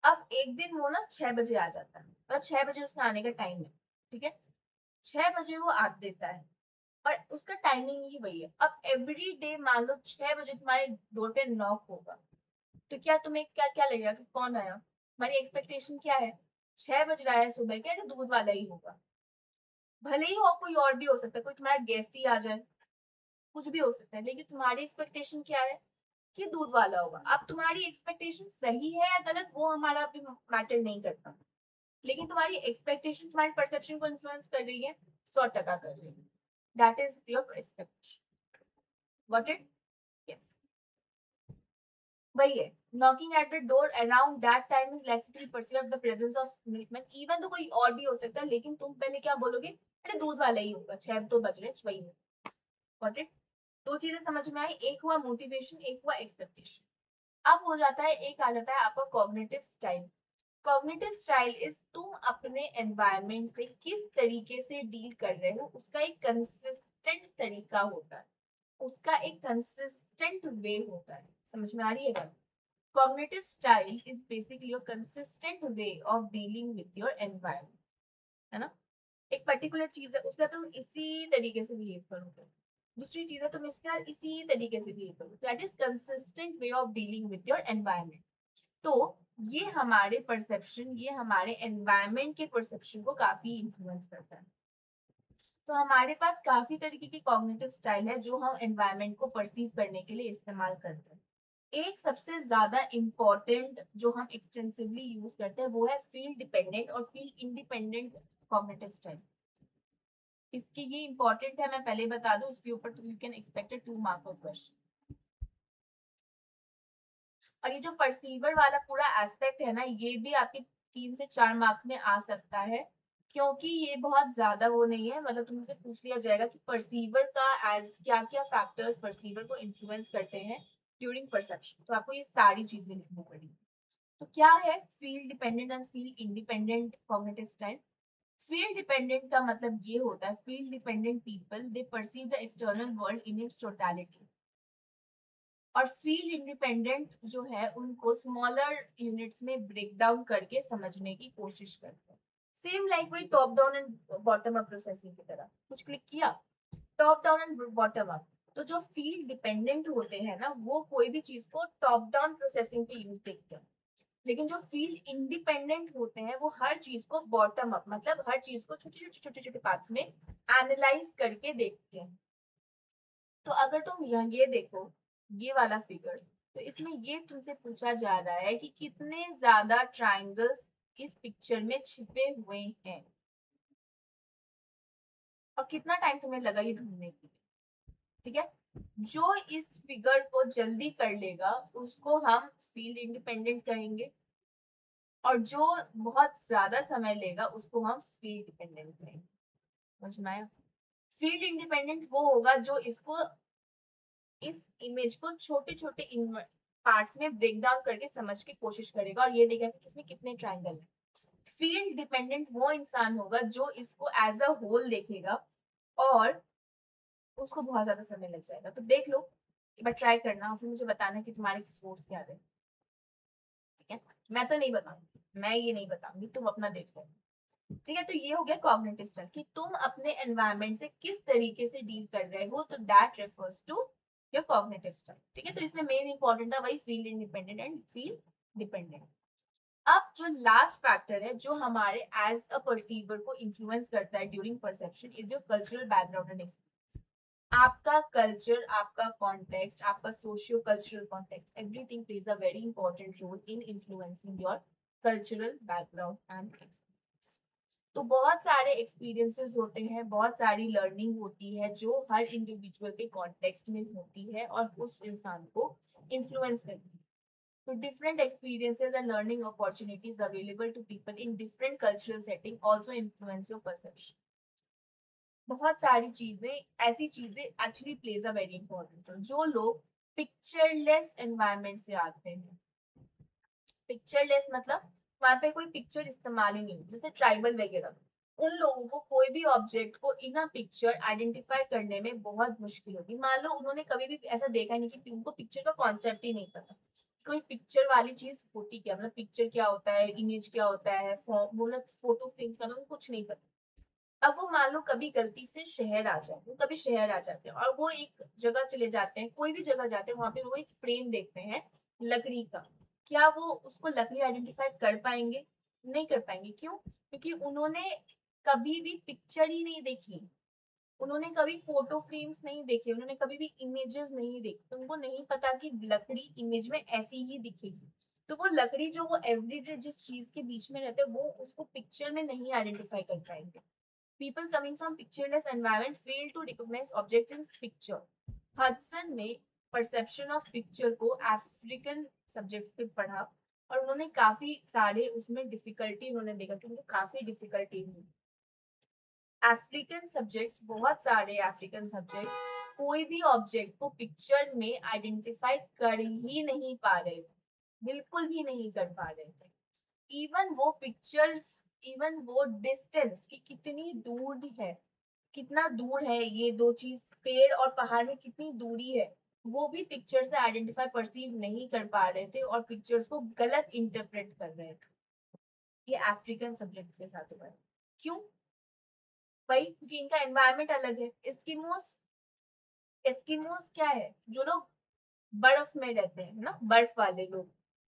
अब एक दिन वो ना 6 बजे आ जाता है, मतलब 6 बजे उसका आने का टाइम है, ठीक है, 6 बजे वो आ देता है और उसका टाइमिंग ही वही है। अब एवरी डे मान लो 6 बजे तुम्हारे डोर पे नॉक होगा, तो क्या तुम्हें क्या क्या लगेगा कि कौन आया? हमारी एक्सपेक्टेशन क्या है? 6 बज रहा है सुबह, क्या दूध वाला ही होगा। भले ही हो कोई और भी हो सकता है, कोई तुम्हारा गेस्ट ही आ जाए, कुछ भी हो सकता है, लेकिन तुम्हारी एक्सपेक्टेशन क्या है कि दूध वाला होगा। अब तुम्हारी एक्सपेक्टेशन सही है या गलत वो हमारा अभी मैटर नहीं करता, लेकिन तुम्हारी एक्सपेक्टेशन तुम्हारी परसेप्शन को इन्फ्लुएंस कर रही है, 100% कर रही है। That is your expectation. What it? Yes, वही है। Knocking at the door around that time is likely to perceive the presence of milkman, even तो कोई और भी हो सकता है, लेकिन तुम पहले क्या बोलोगे, अरे दूध वाला ही होगा, 6 तो बज रहे, वही है। What it? दो चीजें समझ में आई, एक हुआ मोटिवेशन, एक हुआ एक्सपेक्टेशन। अब हो जाता है, एक आ जाता है आपका cognitive style. Cognitive style is तुम अपने एनवायरनमेंट से किस तरीके से डील कर रहे हो, उसका एक कंसिस्टेंट तरीका होता है, उसका एक कंसिस्टेंट वे होता है। समझ में आ रही है बात? Cognitive style is basically a consistent way of dealing with your environment, है ना? एक पर्टिकुलर चीज है, उसका तुम इसी तरीके से बिहेव करोगे, दूसरी चीज है तुम इसका इसी तरीके से बिहेव करोगे, that is consistent way of dealing with your environment. तो ये हमारे परसेप्शन, ये हमारे एनवायरनमेंट के परसेप्शन को काफी इन्फ्लुएंस करता है। तो हमारे पास काफी तरीके की कॉग्निटिव स्टाइल है जो हम एनवायरनमेंट को परसीव करने के लिए इस्तेमाल करते हैं। एक सबसे ज्यादा इम्पोर्टेंट जो हम एक्सटेंसिवली यूज करते हैं वो है फील्ड डिपेंडेंट और फील्ड इंडिपेंडेंट कॉग्निटिव स्टाइल। इसकी ये इंपॉर्टेंट है, मैं पहले बता दूं, इसके ऊपर you can expect 2 mark of question. और ये जो परसीवर वाला पूरा एस्पेक्ट है ना, ये भी आपके 3 से 4 मार्क में आ सकता है, क्योंकि ये बहुत ज्यादा वो नहीं है, मतलब तुमसे पूछ लिया जाएगा कि परसीवर का एज क्या क्या फैक्टर्स परसीवर को इन्फ्लुएंस करते हैं ड्यूरिंग परसेप्शन, तो आपको ये सारी चीजें लिखनी पड़ेगी। तो क्या है field dependent and field independent cognitive style? Field dependent का मतलब ये होता है, field dependent people they perceive the external world in its totality, और फील्ड इंडिपेंडेंट जो है उनको स्मॉलर यूनिट्स में ब्रेक डाउन करके समझने की कोशिश करते हैं। सेम लाइक वही top down and bottom up processing की तरह। कुछ क्लिक किया, top down and bottom up. तो जो फील्ड डिपेंडेंट होते हैं ना, वो कोई भी चीज को टॉप डाउन प्रोसेसिंग पे यूज देखते हैं, लेकिन जो फील्ड इंडिपेंडेंट होते हैं वो हर चीज को बॉटम अप, मतलब हर चीज को छोटे छोटे छोटे छोटे पार्ट्स में एनालाइज करके देखते हैं। तो अगर तुम ये देखो, ये वाला फिगर, तो इसमें ये तुमसे पूछा जा रहा है कि कितने ज्यादा ट्राइंगल्स इस पिक्चर में छिपे हुए हैं, और कितना टाइम तुम्हें लगा ये ढूंढने के लिए। ठीक है, जो इस फिगर को जल्दी कर लेगा उसको हम फील्ड इंडिपेंडेंट कहेंगे, और जो बहुत ज्यादा समय लेगा उसको हम फील्ड डिपेंडेंट कहेंगे। समझ में आया? फील्ड इंडिपेंडेंट वो होगा जो इसको, इस इमेज को छोटे छोटे पार्ट्स में ब्रेक डाउन करके समझ की कोशिश करेगा और ये देखेगा कि इसमें कितने ट्रायंगल है। फील्ड डिपेंडेंट वो इंसान होगा जो इसको एज अ होल देखेगा और उसको बहुत ज्यादा समय लग जाएगा। तो देख लो, एक बार ट्राई करना और फिर मुझे बताना कि तुम्हारे सोर्स क्या है। ठीक है, मैं तो नहीं बताऊंगी। मैं ये नहीं बताऊंगी, तुम अपना देख लो। ठीक है, तो ये हो गया कॉग्निटिव स्टाइल कि तुम अपने एनवायरनमेंट से किस तरीके से डील कर रहे हो, तो that refers to your cognitive style. ठीक है, तो इसमें मेन इंपॉर्टेंट था वही field independent and field dependent. अब जो लास्ट फैक्टर है जो हमारे एज अ परसीवर को इन्फ्लुएंस करता है during perception is your cultural background and experience. आपका कल्चर, आपका कॉन्टेक्स्ट, आपका socio cultural context, everything plays a very important role in influencing your cultural background and experience. तो बहुत सारे एक्सपीरियंसेस होते हैं, बहुत सारी लर्निंग होती है जो हर इंडिविजुअल के कॉन्टेक्स्ट में होती है और उस इंसान को इन्फ्लुएंस करती है। So different experiences and learning opportunities available to people in different cultural setting also influence your perception. बहुत सारी चीजें, ऐसी चीजें actually plays a very important role. जो लोग पिक्चरलेस एनवायरनमेंट से आते हैं, पिक्चरलेस मतलब वहां पे कोई पिक्चर इस्तेमाल ही नहीं होती, जैसे ट्राइबल वगैरह, उन लोगों को कोई भी ऑब्जेक्ट को इन अ पिक्चर आइडेंटिफाई करने में बहुत मुश्किल होती है। मान लो उन्होंने कभी भी ऐसा देखा नहीं कि उनको पिक्चर का कॉन्सेप्ट ही नहीं पता, कोई पिक्चर वाली चीज होती क्या, मतलब पिक्चर क्या होता है, इमेज क्या होता है, वो लोग फोटो फ्रेम्स का उनको कुछ नहीं पता। अब वो मान लो कभी गलती से शहर आ जाए, वो कभी शहर आ जाते हैं और वो एक जगह चले जाते हैं, कोई भी जगह जाते हैं, वहां पे वो एक फ्रेम देखते हैं लकड़ी का, क्या वो उसको लकड़ी आइडेंटिफाई कर पाएंगे? नहीं कर पाएंगे। क्यों? क्योंकि उन्होंने कभी भी पिक्चर ही नहीं देखी, उन्होंने कभी फोटो फ्रेम्स नहीं देखे, उन्होंने कभी भी इमेजेस नहीं देखी, तो उनको नहीं पता कि लकड़ी इमेज में ऐसी ही दिखेगी। तो वो लकड़ी जो वो एवरीडे जिस चीज के बीच में रहते हैं वो उसको पिक्चर में नहीं आइडेंटिफाई कर पाएंगे। People coming from pictureless environment fail to recognize objects in picture. Hudson ने परसेप्शन ऑफ पिक्चर को अफ्रीकन सब्जेक्ट्स पे पढ़ा और उन्होंने काफी सारे उसमें डिफिकल्टी उन्होंने देखा कि उनको काफी डिफिकल्टी हुई। अफ्रीकन सब्जेक्ट्स, बहुत सारे अफ्रीकन सब्जेक्ट कोई भी ऑब्जेक्ट को पिक्चर में आइडेंटिफाई कर ही नहीं पा रहे थे, बिल्कुल भी नहीं कर पा रहे थे। इवन वो पिक्चर्स, इवन वो डिस्टेंस की कितनी दूर है, कितना दूर है ये दो चीज, पेड़ और पहाड़ में कितनी दूरी है, वो भी पिक्चर से आइडेंटिफाई परसीव नहीं कर पा रहे थे और पिक्चर्स को गलत इंटरप्रेट कर रहे थे। ये अफ्रीकन सब्जेक्ट के साथ हुआ है। क्यों? भाई क्योंकि इनका एनवायरमेंट अलग है। एस्किमोस, एस्किमोस क्या है? जो लोग बर्फ में रहते हैं ना, बर्फ वाले लोग,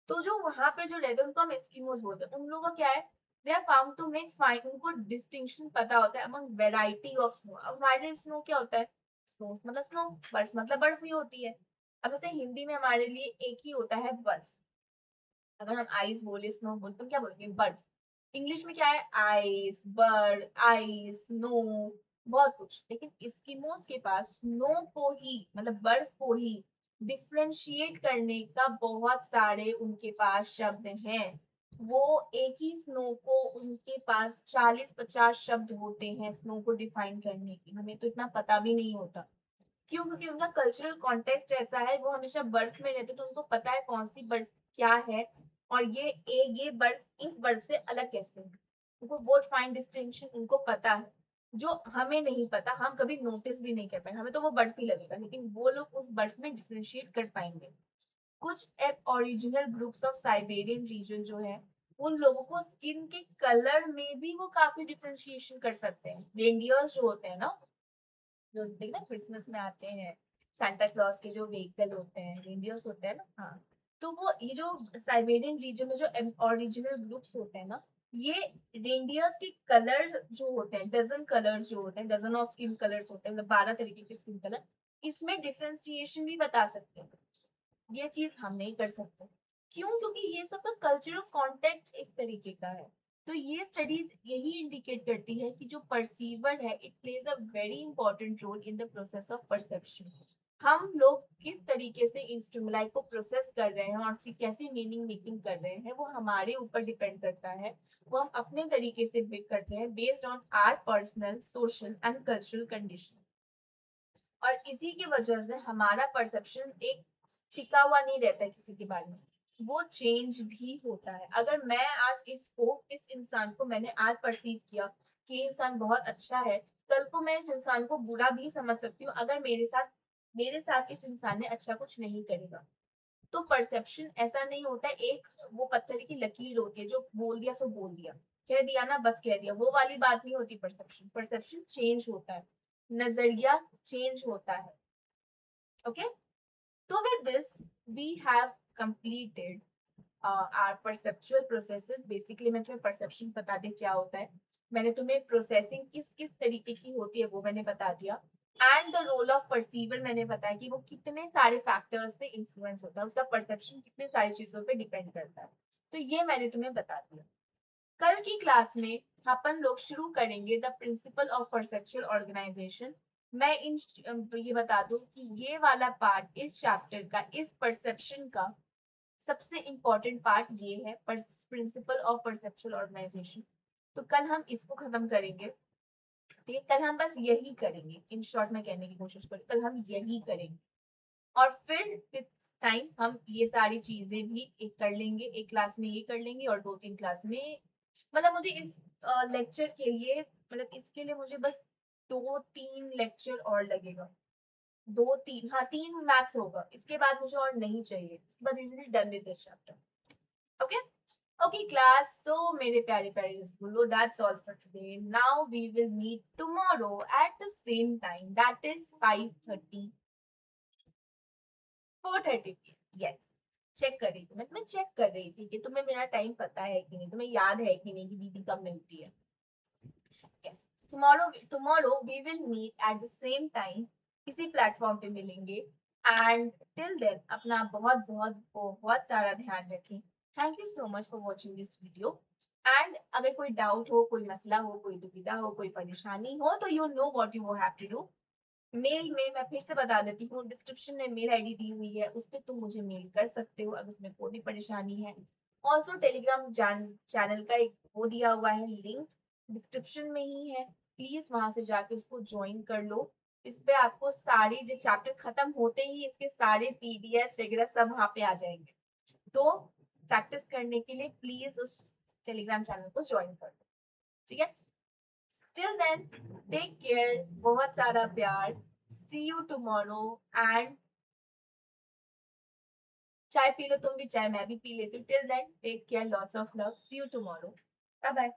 तो जो वहां पे जो रहते हैं उनको हम एस्किमोस बोलते हैं। उन लोगों का क्या है, they are found to make fine, उनको डिस्टिंक्शन पता होता है अमंग वेराइटी ऑफ स्नो। अब हमारे स्नो क्या होता है, स्नो मतलब स्नो, बर्फ मतलब बर्फ ही होती है। अब जैसे हिंदी में हमारे लिए एक ही होता है बर्फ, अगर हम आइस बोले, स्नो बोले, तो हम क्या बोलेंगे, बर्फ। इंग्लिश में क्या है, आइस, बर्ड, आइस, स्नो, बहुत कुछ। लेकिन एस्किमोस के पास स्नो को ही, मतलब बर्फ को ही डिफ्रेंशिएट करने का बहुत सारे उनके पास शब्द हैं। वो एक ही स्नो को उनके पास 40-50 शब्द होते हैं स्नो को डिफाइन करने की, हमें तो इतना पता भी नहीं होता। क्यों? क्योंकि उनका कल्चरल कॉन्टेक्स्ट ऐसा है, वो हमेशा बर्फ में रहते, तो उनको पता है कौन सी बर्फ क्या है और ये बर्फ इस बर्फ से अलग कैसे है। उनको वो फाइन डिस्टिंक्शन उनको पता है, जो हमें नहीं पता, हम कभी नोटिस भी नहीं कर पाए, हमें तो वो बर्फ ही लगेगा, लेकिन वो लोग उस बर्फ में डिफ्रेंशिएट कर पाएंगे। कुछ original groups of Siberian region जो है, उन लोगों को स्किन के कलर में भी वो काफी डिफ्रेंशिएशन कर सकते हैं। रेंडियर्स जो होते हैं ना, जो देखना क्रिसमस में आते हैं, सांता क्लॉज के जो व्हीकल होते हैं, रेडियोस होते हैं ना, हाँ, तो वो ये जो साइबेरियन रीजन में जो ओरिजिनल ग्रुप्स होते हैं ना, ये रेंडियर्स के कलर्स जो होते हैं, डजन कलर्स जो होते हैं, डजन ऑफ स्किन कलर्स होते हैं, मतलब 12 तरीके के स्किन कलर, इसमें डिफ्रेंसिएशन भी बता सकते हैं। ये चीज हम नहीं कर सकते। क्यों? क्योंकि ये सब का कल्चरल कॉन्टेक्स्ट इस तरीके का है। तो ये स्टडीज यही इंडिकेट करती है कि जो परसीवर है, it plays a very important role in the process of perception. हम लोग किस तरीके से इन स्टिमुलाई को प्रोसेस कर रहे हैं और उसकी कैसे मीनिंग मेकिंग कर रहे हैं, वो हमारे ऊपर डिपेंड करता है। वो हम अपने तरीके से करते हैं based on our personal, social and cultural condition. और इसी की वजह से हमारा परसेप्शन एक टिका हुआ नहीं रहता है किसी के बारे में, वो चेंज भी होता है। अगर मैं आज इस इंसान को मैंने आज परसीव किया कि ये इंसान बहुत अच्छा है, कल को मैं इस इंसान को बुरा भी समझ सकती हूँ अगर मेरे साथ इस इंसान ने अच्छा कुछ नहीं करेगा। तो परसेप्शन ऐसा नहीं होता है, एक वो पत्थर की लकीर होती है जो बोल दिया सो बोल दिया, कह दिया ना बस कह दिया, वो वाली बात नहीं होती। परसेप्शन परसेप्शन चेंज होता है, नजरिया चेंज होता है। ओके, तो with this we have completed our perceptual processes. Basically मैं तुम्हें परसेप्शन बता दें क्या होता है, मैंने तुम्हें प्रोसेसिंग किस किस तरीके की होती है वो मैंने बता दिया, and the role of perceiver मैंने बताया कि वो कितने सारे फैक्टर्स से इन्फ्लुएंस होता है, उसका परसेप्शन कितने सारी चीजों पे डिपेंड करता है, तो ये मैंने तुम्हें बता दिया। कल की क्लास में अपन लोग शुरू करेंगे the principle of perceptual organization. मैं ये बता दूं कि ये वाला पार्ट इस चैप्टर का, इस परसेप्शन का सबसे इंपॉर्टेंट पार्ट ये है, प्रिंसिपल ऑफ परसेप्चुअल ऑर्गेनाइजेशन। तो कल हम इसको खत्म करेंगे, ठीक है, कल हम बस यही करेंगे। इन शॉर्ट में कहने की कोशिश करें, कल हम यही करेंगे, और फिर विद टाइम हम ये सारी चीजें भी एक कर लेंगे, एक क्लास में ये कर लेंगे और 2-3 क्लास में, मतलब मुझे इस लेक्चर के लिए, मतलब इसके लिए मुझे बस 2-3 लेक्चर और लगेगा, 2-3, हाँ 3 मैक्स होगा, इसके बाद मुझे और नहीं चाहिए, इसके बाद we will be done with this chapter. Okay, okay class, so मेरे प्यारे प्यारे स्कूलो, that's all for today. Now we will meet tomorrow at the same time, that is 5:30, 4:30 yes। Check कर रही थी मैं चेक कर रही थी कि तुम्हें मेरा टाइम पता है कि नहीं, तुम्हें याद है कि नहीं कि दीदी कब मिलती है। yes, tomorrow we will meet at the same time, इसी प्लेटफॉर्म पे मिलेंगे, एंड टिल देन अपना बहुत बहुत बहुत सारा ध्यान रखें। Thank you so much for watching this video, and अगर कोई डाउट हो, कोई मसला हो, कोई दुविधा हो, कोई परेशानी हो, तो you know what you have to do. Mail में मैं फिर से बता देती हूँ, डिस्क्रिप्शन में मेल आईडी दी हुई है, उस पर तुम मुझे मेल कर सकते हो अगर तुम्हें कोई भी परेशानी है। ऑल्सो टेलीग्राम चैनल का एक वो दिया हुआ है लिंक, डिस्क्रिप्शन में ही है, प्लीज वहां से जाके उसको ज्वाइन कर लो। इस पे आपको सारे जो चैप्टर खत्म होते ही इसके सारे पीडीएफ वगैरह सब वहां पे आ जाएंगे, तो प्रैक्टिस करने के लिए प्लीज उस टेलीग्राम चैनल को ज्वाइन कर लो, ठीक है। Till then, take care, बहुत सारा प्यार, see you tomorrow, and चाय पी लो तुम भी, चाय मैं भी पी लेती हूँ। Till then, take care, lots of love, see you tomorrow, bye bye।